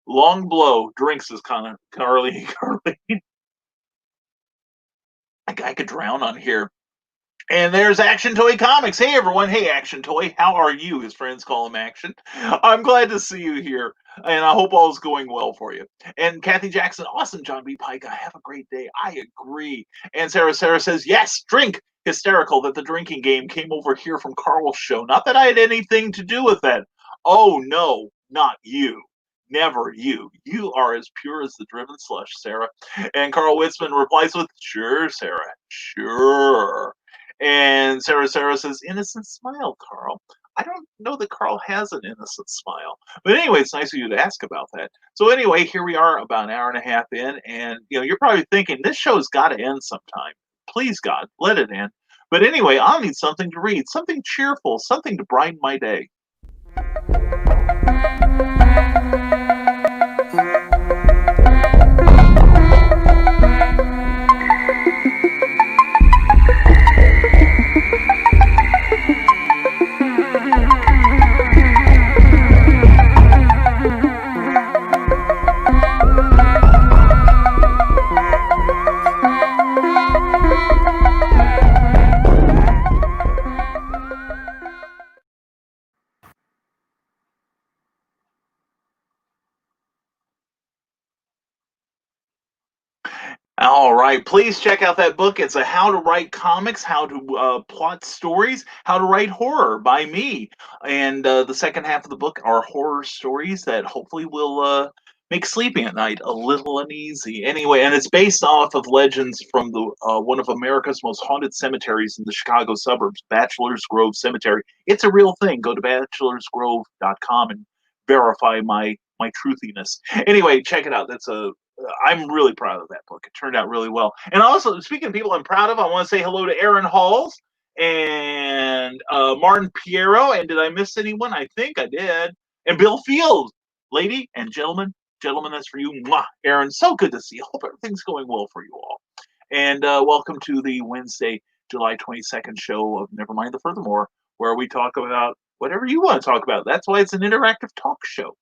long blow drinks, is kind of Carlene. I could drown on here. And there's Action Toy Comics. Hey, everyone. Hey, Action Toy. How are you? His friends call him Action. I'm glad to see you here. And I hope all is going well for you. And Kathy Jackson, awesome, John B. Pike. I have a great day. I agree. And Sarah says, yes, drink. Hysterical that the drinking game came over here from Carl's show. Not that I had anything to do with that. Oh, no, not you. Never you. You are as pure as the driven slush, Sarah. And Carl Witzman replies with, sure, Sarah, sure. And Sarah says, innocent smile, Carl. I don't know that Carl has an innocent smile. But anyway, it's nice of you to ask about that. So anyway, here we are about an hour and a half in, and you're probably thinking this show's got to end sometime. Please God, let it end. But anyway, I'll need something to read, something cheerful, something to brighten my day. All right, please check out that book. It's a How to Write Comics, How to Plot Stories, How to Write Horror by me. And the second half of the book are horror stories that hopefully will make sleeping at night a little uneasy. Anyway, and it's based off of legends from the one of America's most haunted cemeteries in the Chicago suburbs, Bachelor's Grove Cemetery. It's a real thing. Go to bachelorsgrove.com and verify my truthiness. Anyway, check it out. I'm really proud of that book. It turned out really well. And also, speaking of people I'm proud of, I want to say hello to Aaron Halls and Martin Piero. And did I miss anyone? I think I did. And Bill Field, lady and gentlemen, that's for you. Mwah. Aaron, so good to see you. Hope everything's going well for you all. And welcome to the Wednesday, July 22nd show of Nevermind the Furthermore, where we talk about whatever you want to talk about. That's why it's an interactive talk show.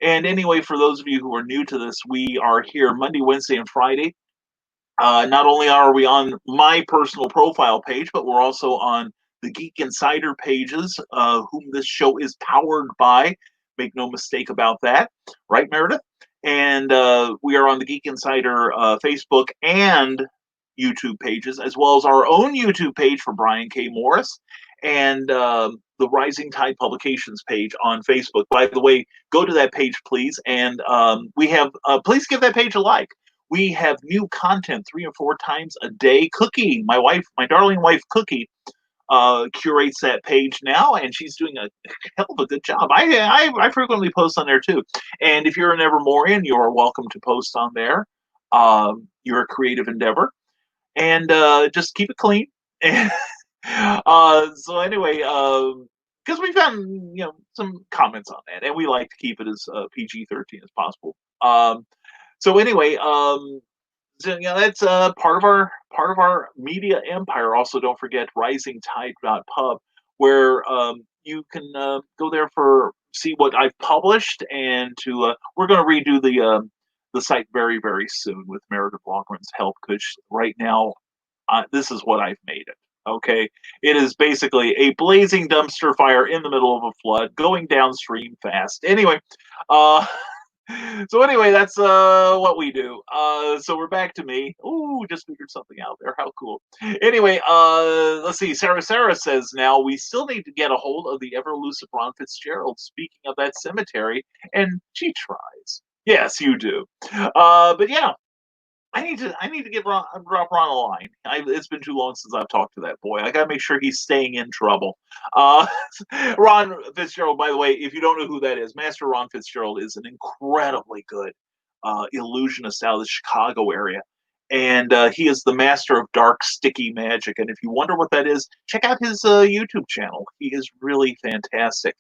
And anyway, for those of you who are new to this, we are here Monday, Wednesday, and Friday. Not only are we on my personal profile page, but we're also on the Geek Insider pages, whom this show is powered by. Make no mistake about that. Right, Meredith? And we are on the Geek Insider Facebook and YouTube pages, as well as our own YouTube page for Brian K. Morris and the Rising Tide Publications page on Facebook. By the way, go to that page, please. And we have, please give that page a like. We have new content 3 or 4 times a day. Cookie, my darling wife, Cookie, curates that page now, and she's doing a hell of a good job. I frequently post on there too. And if you're an Evermorean, you are welcome to post on there. You're a creative endeavor, and just keep it clean. And so anyway, because we found some comments on that, and we like to keep it as PG-13 as possible. So anyway, so that's part of our media empire. Also, don't forget risingtide.pub, where you can go there for see what I've published, and to we're going to redo the site very, very soon with Meredith Walgren's help, because right now this is what I've made it. Okay, it is basically a blazing dumpster fire in the middle of a flood, going downstream fast. Anyway, so anyway, that's what we do. So we're back to me. Ooh, just figured something out there. How cool. Anyway, let's see. Sarah says now we still need to get a hold of the ever elusive Ron Fitzgerald. Speaking of that cemetery, and she tries. Yes, you do. But yeah. I need to drop Ron a line. It's been too long since I've talked to that boy. I gotta make sure he's staying in trouble. Ron Fitzgerald, by the way, if you don't know who that is, Master Ron Fitzgerald is an incredibly good illusionist out of the Chicago area, and he is the master of dark, sticky magic. And if you wonder what that is, check out his YouTube channel. He is really fantastic.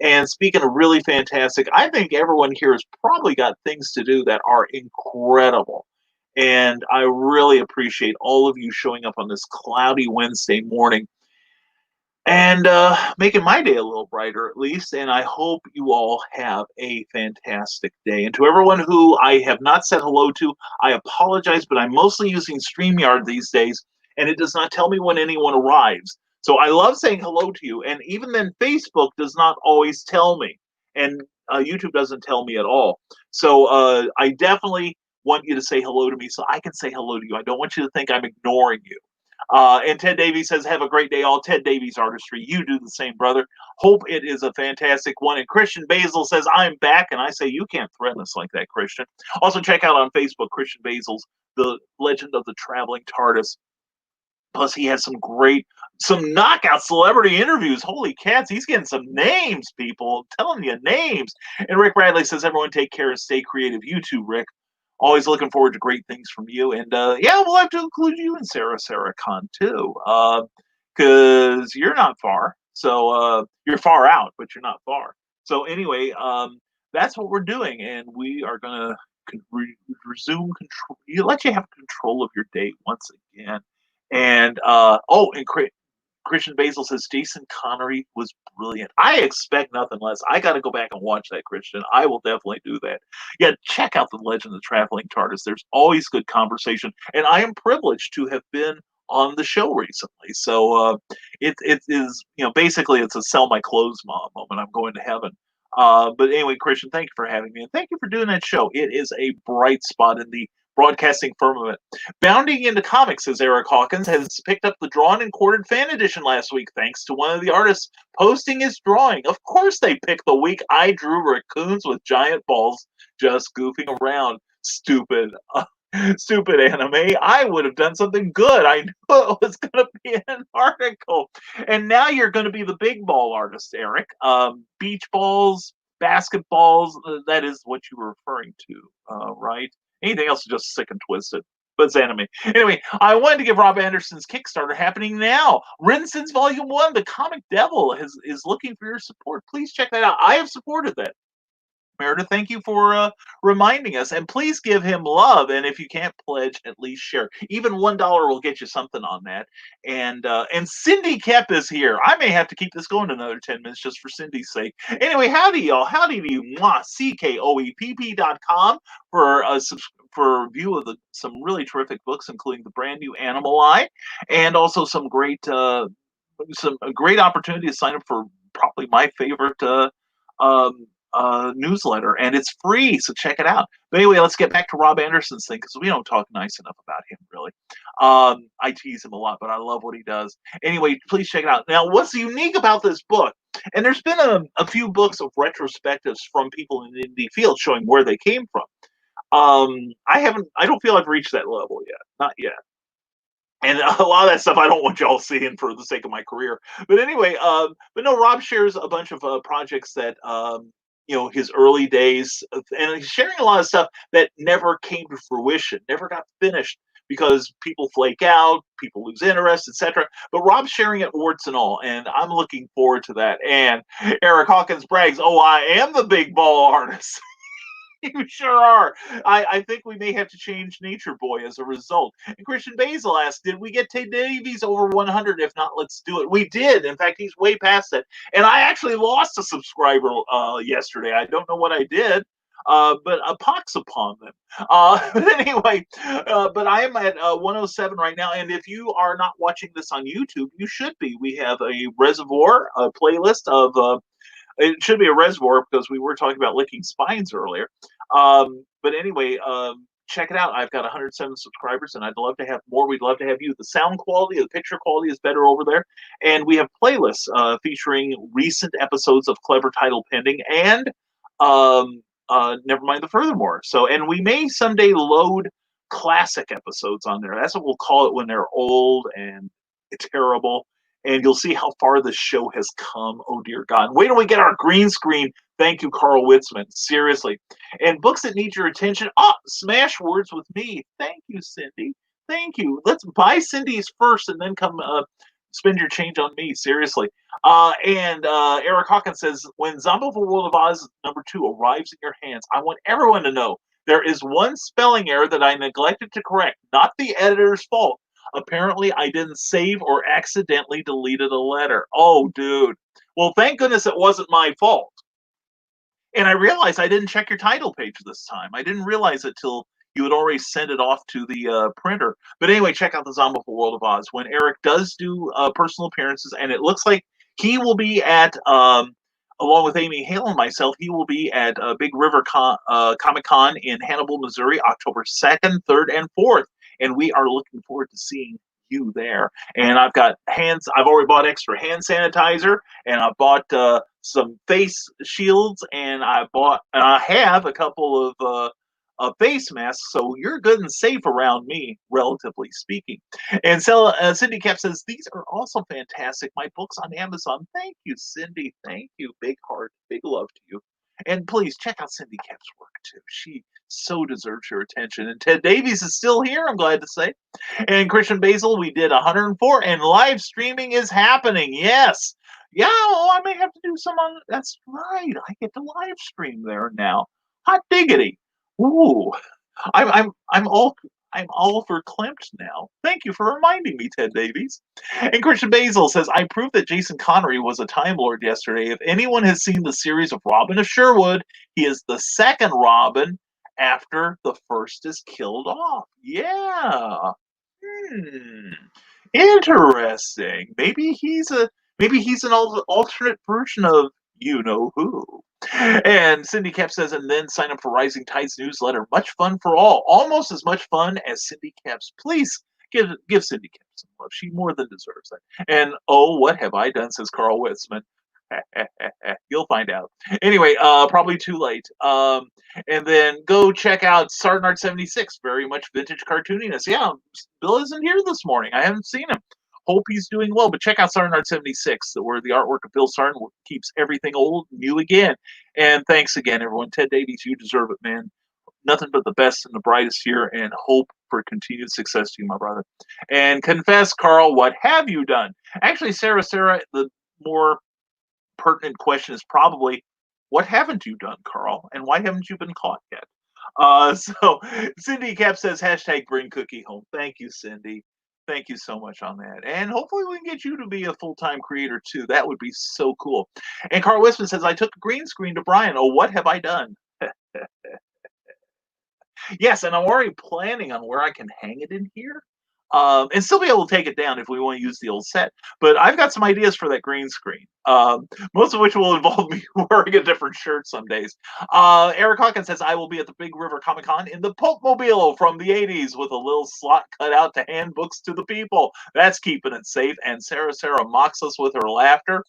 And speaking of really fantastic, I think everyone here has probably got things to do that are incredible. And I really appreciate all of you showing up on this cloudy Wednesday morning and making my day a little brighter, at least. And I hope you all have a fantastic day. And to everyone who I have not said hello to, I apologize, but I'm mostly using StreamYard these days, and it does not tell me when anyone arrives. So I love saying hello to you. And even then, Facebook does not always tell me. And YouTube doesn't tell me at all. So I definitely want you to say hello to me so I can say hello to you. I don't want you to think I'm ignoring you. And Ted Davies says, have a great day, all. Ted Davies Artistry. You do the same, brother. Hope it is a fantastic one. And Christian Basil says, I'm back. And I say, you can't threaten us like that, Christian. Also, check out on Facebook, Christian Basil's The Legend of the Traveling TARDIS. Plus, he has some knockout celebrity interviews. Holy cats, he's getting some names, people. I'm telling you, names. And Rick Bradley says, everyone take care and stay creative. You too, Rick. Always looking forward to great things from you. And yeah, we'll have to include you in Sarah Khan too, because you're not far. So you're far out, but you're not far. So anyway, that's what we're doing, and we are gonna resume control. Let you have control of your day once again. And Christian Basil says Jason Connery was brilliant. I expect nothing less. I got to go back and watch that, Christian. I will definitely do that. Yeah, check out The Legend of the Traveling TARDIS. There's always good conversation, and I am privileged to have been on the show recently. So it is, basically it's a sell my clothes mom moment. I'm going to heaven. But anyway, Christian, thank you for having me, and thank you for doing that show. It is a bright spot in the broadcasting firmament. Bounding into comics, says Eric Hawkins, has picked up the drawn and quartered fan edition last week, thanks to one of the artists posting his drawing. Of course they picked the week I drew raccoons with giant balls just goofing around. Stupid anime. I would have done something good. I knew it was going to be an article. And now you're going to be the big ball artist, Eric. Beach balls, basketballs, that is what you were referring to, right? Anything else is just sick and twisted. But it's anime. Anyway, I wanted to give Rob Anderson's Kickstarter happening now. Rinson's Volume 1, The Comic Devil, is looking for your support. Please check that out. I have supported that. Meredith, thank you for reminding us. And please give him love. And if you can't pledge, at least share. Even $1 will get you something on that. And Cindy Kep is here. I may have to keep this going another 10 minutes just for Cindy's sake. Anyway, howdy, y'all. Howdy to you. CKOEPP.com for for a view of some really terrific books, including the brand new Animal Eye, and also some great great opportunity to sign up for probably my favorite newsletter, and it's free, so check it out. But anyway, let's get back to Rob Anderson's thing, because we don't talk nice enough about him, really. I tease him a lot, but I love what he does. Anyway, please check it out. Now, what's unique about this book, and there's been a few books of retrospectives from people in the indie field showing where they came from. I don't feel I've reached that level yet. Not yet. And a lot of that stuff I don't want y'all seeing for the sake of my career. But anyway, but no, Rob shares a bunch of projects that, his early days, and he's sharing a lot of stuff that never came to fruition, never got finished because people flake out, people lose interest, etc. But Rob's sharing it warts and all, and I'm looking forward to that. And Eric Hawkins brags, "Oh, I am the big ball artist." You sure are. I think we may have to change Nature Boy as a result. And Christian Basil asked, did we get Ted Davies over 100? If not, let's do it. We did. In fact, he's way past it. And I actually lost a subscriber yesterday. I don't know what I did, but a pox upon them. But anyway, but I am at 107 right now. And if you are not watching this on YouTube, you should be. We have a reservoir, a playlist of... it should be a reservoir because we were talking about licking spines earlier. But anyway, check it out. I've got 107 subscribers, and I'd love to have more. We'd love to have you. The sound quality, the picture quality is better over there. And we have playlists featuring recent episodes of Clever Title Pending and Nevermind the Furthermore. So, and we may someday load classic episodes on there. That's what we'll call it when they're old and terrible. And you'll see how far the show has come. Oh, dear God. Wait till we get our green screen. Thank you, Carl Witzman. Seriously. And books that need your attention. Smash Words with Me. Thank you, Cindy. Thank you. Let's buy Cindy's first and then come spend your change on me. Seriously. And Eric Hawkins says, when Zombie of the World of Oz #2 arrives in your hands, I want everyone to know there is one spelling error that I neglected to correct. Not the editor's fault. Apparently, I didn't save or accidentally deleted a letter. Oh, dude. Well, thank goodness it wasn't my fault. And I realized I didn't check your title page this time. I didn't realize it till you had already sent it off to the printer. But anyway, check out the Zombie World of Oz when Eric does do personal appearances, and it looks like he will be at along with Amy Hale and myself, he will be at Big River Comic Con in Hannibal, Missouri, October 2nd, 3rd, and 4th. And we are looking forward to seeing you there. And I've already bought extra hand sanitizer, and I bought some face shields, and I have a couple of face masks, so you're good and safe around me, relatively speaking. And so Cindy Cap says, these are also fantastic. My books on Amazon. Thank you, Cindy. Thank you. Big heart. Big love to you. And please check out Cindy Cap's work, too. She so deserves your attention. And Ted Davies is still here, I'm glad to say. And Christian Basil, we did 104, and live streaming is happening. Yes. Yeah, I may have to do some on. That's right. I get to live stream there now. Hot diggity. Ooh. I'm all verklempt now. Thank you for reminding me, Ted Davies. And Christian Basil says, I proved that Jason Connery was a Time Lord yesterday. If anyone has seen the series of Robin of Sherwood, he is the second Robin after the first is killed off. Yeah. Interesting. Maybe he's an alternate version of you know who. And Cindy Cap says, and then sign up for Rising Tides newsletter. Much fun for all. Almost as much fun as Cindy Cap's. Please give Cindy Cap some love. She more than deserves it. And oh, what have I done, says Carl Witzman. You'll find out. Anyway, probably too late. And then go check out Sarnart 76. Very much vintage cartooniness. Yeah, Bill isn't here this morning. I haven't seen him. Hope he's doing well. But check out Sarnart 76, where the artwork of Bill Sarn keeps everything old, new again. And thanks again, everyone. Ted Davies, you deserve it, man. Nothing but the best and the brightest here, and hope for continued success to you, my brother. And confess, Carl, what have you done? Actually, Sarah, the more pertinent question is probably, what haven't you done, Carl? And why haven't you been caught yet? So Cindy Cap says, hashtag bring cookie home. Thank you, Cindy. Thank you so much on that. And hopefully we can get you to be a full-time creator too. That would be so cool. And Carl Wisman says, I took a green screen to Brian. Oh, what have I done? Yes, and I'm already planning on where I can hang it in here. And still be able to take it down if we want to use the old set. But I've got some ideas for that green screen, most of which will involve me wearing a different shirt some days. Eric Hawkins says, I will be at the Big River Comic Con in the Pope Mobile from the 80s with a little slot cut out to hand books to the people. That's keeping it safe. And Sarah mocks us with her laughter.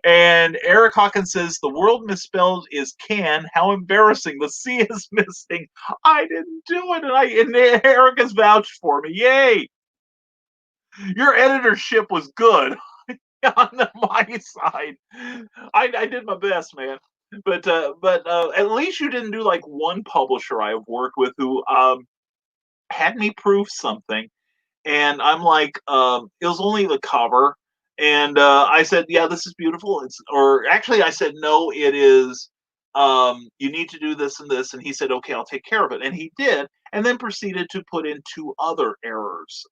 And Eric Hawkins says, the world misspelled is can. How embarrassing. The C is missing. I didn't do it. And Eric has vouched for me. Yay. Your editorship was good on my side. I did my best, man. But at least you didn't do like one publisher I've worked with who had me proof something, and I'm like, it was only the cover, and I said, yeah, this is beautiful. Or actually, I said, no, it is. You need to do this and this, and he said, okay, I'll take care of it, and he did. And then proceeded to put in 2 other errors,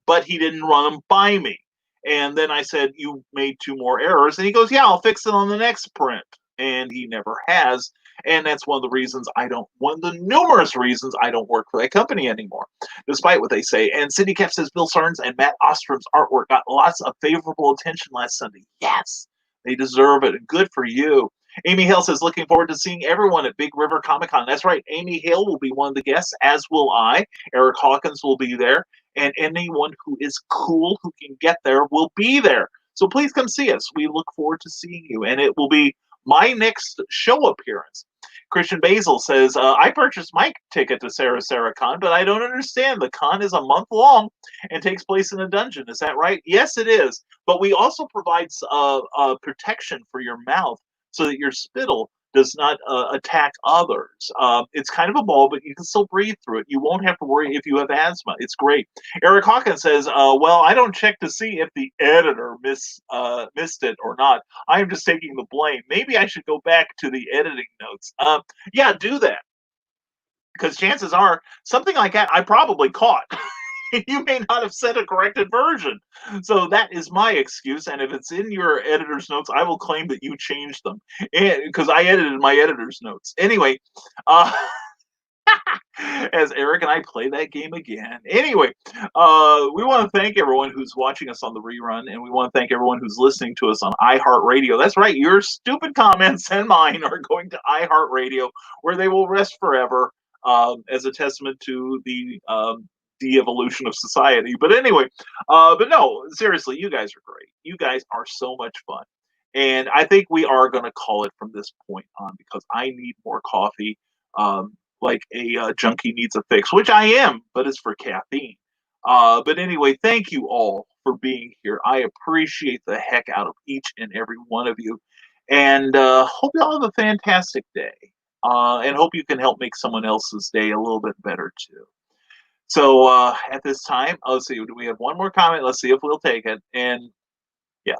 but he didn't run them by me. And then I said, you made 2 more errors. And he goes, yeah, I'll fix it on the next print. And he never has. And that's one of the numerous reasons I don't work for that company anymore, despite what they say. And Cindy Cap says, Bill Sarnes and Matt Ostrom's artwork got lots of favorable attention last Sunday. Yes, they deserve it. Good for you. Amy Hale says, looking forward to seeing everyone at Big River Comic Con. That's right. Amy Hale will be one of the guests, as will I. Eric Hawkins will be there. And anyone who is cool who can get there will be there. So please come see us. We look forward to seeing you. And it will be my next show appearance. Christian Basil says, I purchased my ticket to Sarah Con, but I don't understand. The con is a month long and takes place in a dungeon. Is that right? Yes, it is. But we also provide protection for your mouth, so that your spittle does not attack others. It's kind of a ball, but you can still breathe through it. You won't have to worry if you have asthma. It's great. Eric Hawkins says, well, I don't check to see if the editor missed it or not. I am just taking the blame. Maybe I should go back to the editing notes. Yeah, do that. Because chances are, something like that I probably caught. You may not have sent a corrected version. So that is my excuse. And if it's in your editor's notes, I will claim that you changed them because I edited my editor's notes. Anyway, As Eric and I play that game again. Anyway, we want to thank everyone who's watching us on the rerun, and we want to thank everyone who's listening to us on iHeartRadio. That's right, your stupid comments and mine are going to iHeartRadio, where they will rest forever, as a testament to the de-evolution of society. But anyway, but no, seriously, you guys are great. You guys are so much fun. And I think we are going to call it from this point on, because I need more coffee. Like a junkie needs a fix, which I am, but it's for caffeine. But anyway, thank you all for being here. I appreciate the heck out of each and every one of you. And hope you all have a fantastic day. And hope you can help make someone else's day a little bit better too. So at this time, let's see, do we have one more comment? Let's see if we'll take it. And yeah,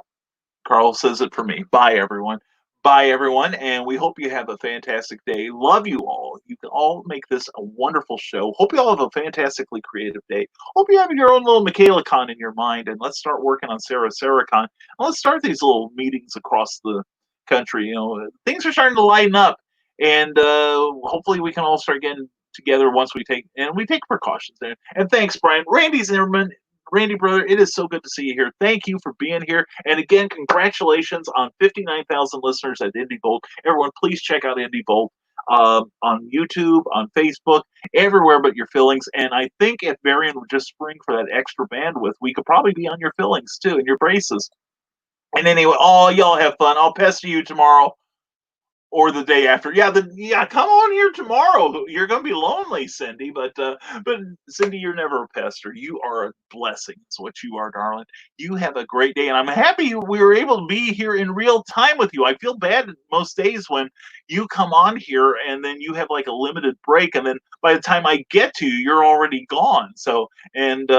Carl says it for me. Bye, everyone. Bye, everyone. And we hope you have a fantastic day. Love you all. You can all make this a wonderful show. Hope you all have a fantastically creative day. Hope you have your own little MichaelaCon in your mind. And let's start working on SarahCon. Let's start these little meetings across the country. You know, things are starting to lighten up. And hopefully we can all start getting together once we take precautions there. And thanks, Brian. Randy Zimmerman. Randy, brother, it is so good to see you here. Thank you for being here. And again, congratulations on 59,000 listeners at Indie Volt. Everyone, please check out Indie Volt on YouTube, on Facebook, everywhere but your fillings. And I think if Varian would just spring for that extra bandwidth, we could probably be on your fillings too, and your braces. And anyway, y'all have fun. I'll pester you tomorrow. Or the day after. Yeah, come on here tomorrow. You're gonna be lonely, Cindy, but Cindy, you're never a pester. You are a blessing. It's what you are, darling. You have a great day, and I'm happy we were able to be here in real time with you. I feel bad most days when you come on here and then you have like a limited break, and then by the time I get to you, you're already gone. So and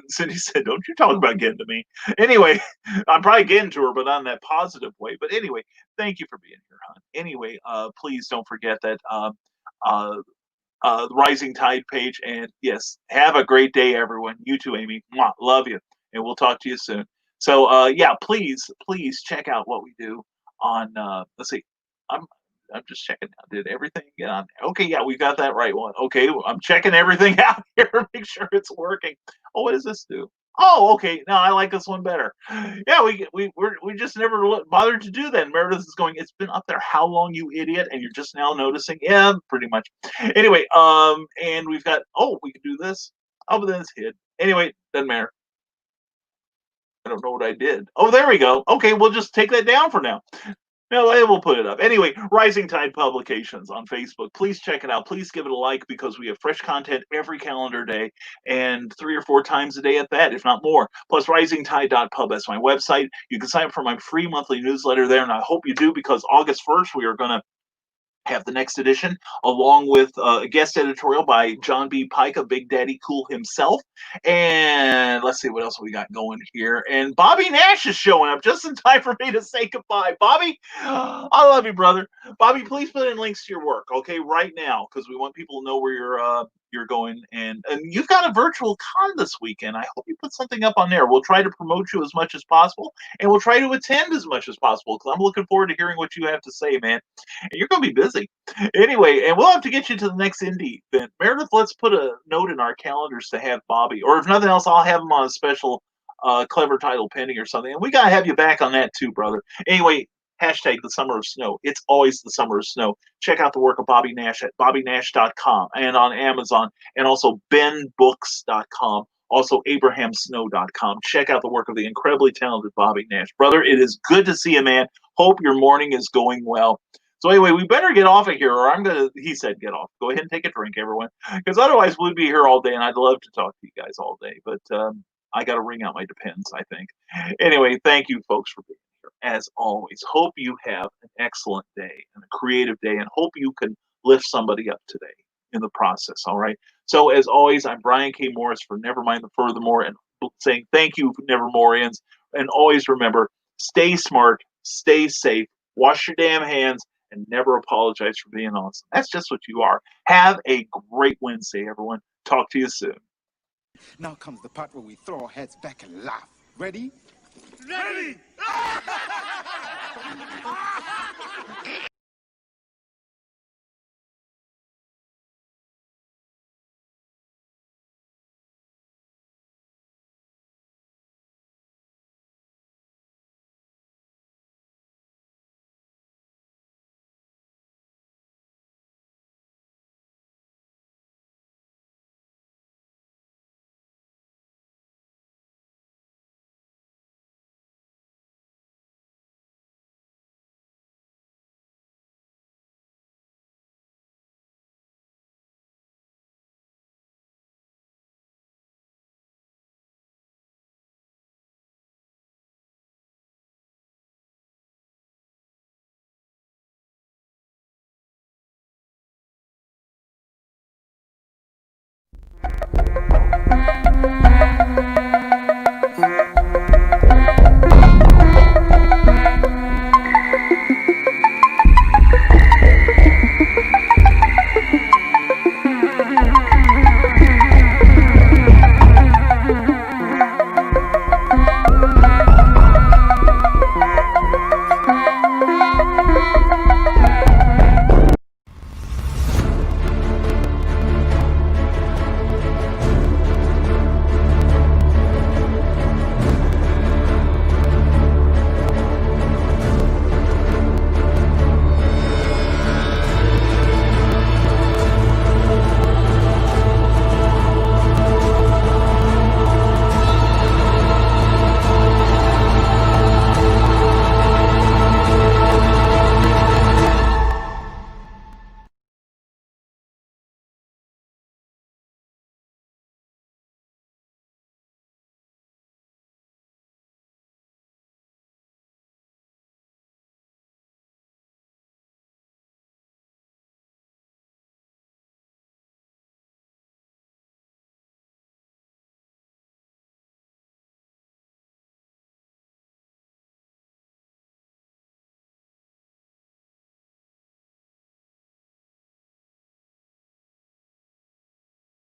Cindy said, "Don't you talk about getting to me." Anyway, I'm probably getting to her, but not in that positive way. But anyway, thank you for being here, hon. Anyway, please don't forget that the Rising Tide page. And yes, have a great day, everyone. You too, Amy. Mwah, love you. And we'll talk to you soon. So yeah, please check out what we do on let's see. I'm just checking out. Did everything get on there? Okay, yeah, we got that right one. Okay, I'm checking everything out here to make sure it's working. Oh, what does this do? Oh, okay. Now I like this one better. Yeah, we just never bothered to do that. And Meredith is going, it's been up there how long, you idiot? And you're just now noticing. Yeah, pretty much. Anyway, and we've got, we can do this. Oh, but then it's hid. Anyway, doesn't matter. I don't know what I did. Oh, there we go. Okay, we'll just take that down for now. No, we'll put it up. Anyway, Rising Tide Publications on Facebook. Please check it out. Please give it a like, because we have fresh content every calendar day, and 3 or 4 times a day at that, if not more. Plus, risingtide.pub. That's my website. You can sign up for my free monthly newsletter there, and I hope you do, because August 1st, we are going to have the next edition, along with a guest editorial by John B. Pica, Big Daddy Cool himself. And let's see what else we got going here. And Bobby Nash is showing up just in time for me to say goodbye. Bobby, I love you, brother. Bobby, please put in links to your work, okay, right now, because we want people to know where you're going. And you've got a virtual con this weekend. I hope you put something up on there. We'll try to promote you as much as possible, and we'll try to attend as much as possible, because I'm looking forward to hearing what you have to say, man. And you're going to be busy. Anyway, and we'll have to get you to the next indie event. Meredith, let's put a note in our calendars to have Bobby, or if nothing else, I'll have him on a special clever title pending or something. And we got to have you back on that too, brother. Anyway, hashtag the summer of snow. It's always the summer of snow. Check out the work of Bobby Nash at bobbynash.com and on Amazon, and also benbooks.com. Also, abrahamsnow.com. Check out the work of the incredibly talented Bobby Nash. Brother, it is good to see you, man. Hope your morning is going well. So anyway, we better get off of here, or he said get off. Go ahead and take a drink, everyone. Because otherwise we'd be here all day, and I'd love to talk to you guys all day. But I got to ring out my depends, I think. Anyway, thank you, folks, for being here. As always, hope you have an excellent day and a creative day, and hope you can lift somebody up today in the process, all right? So as always, I'm Brian K. Morris for Nevermind the Furthermore, and saying thank you, Nevermorians. And always remember, stay smart, stay safe, wash your damn hands, and never apologize for being awesome. That's just what you are. Have a great Wednesday, everyone. Talk to you soon. Now comes the part where we throw our heads back and laugh. Ready? Ready!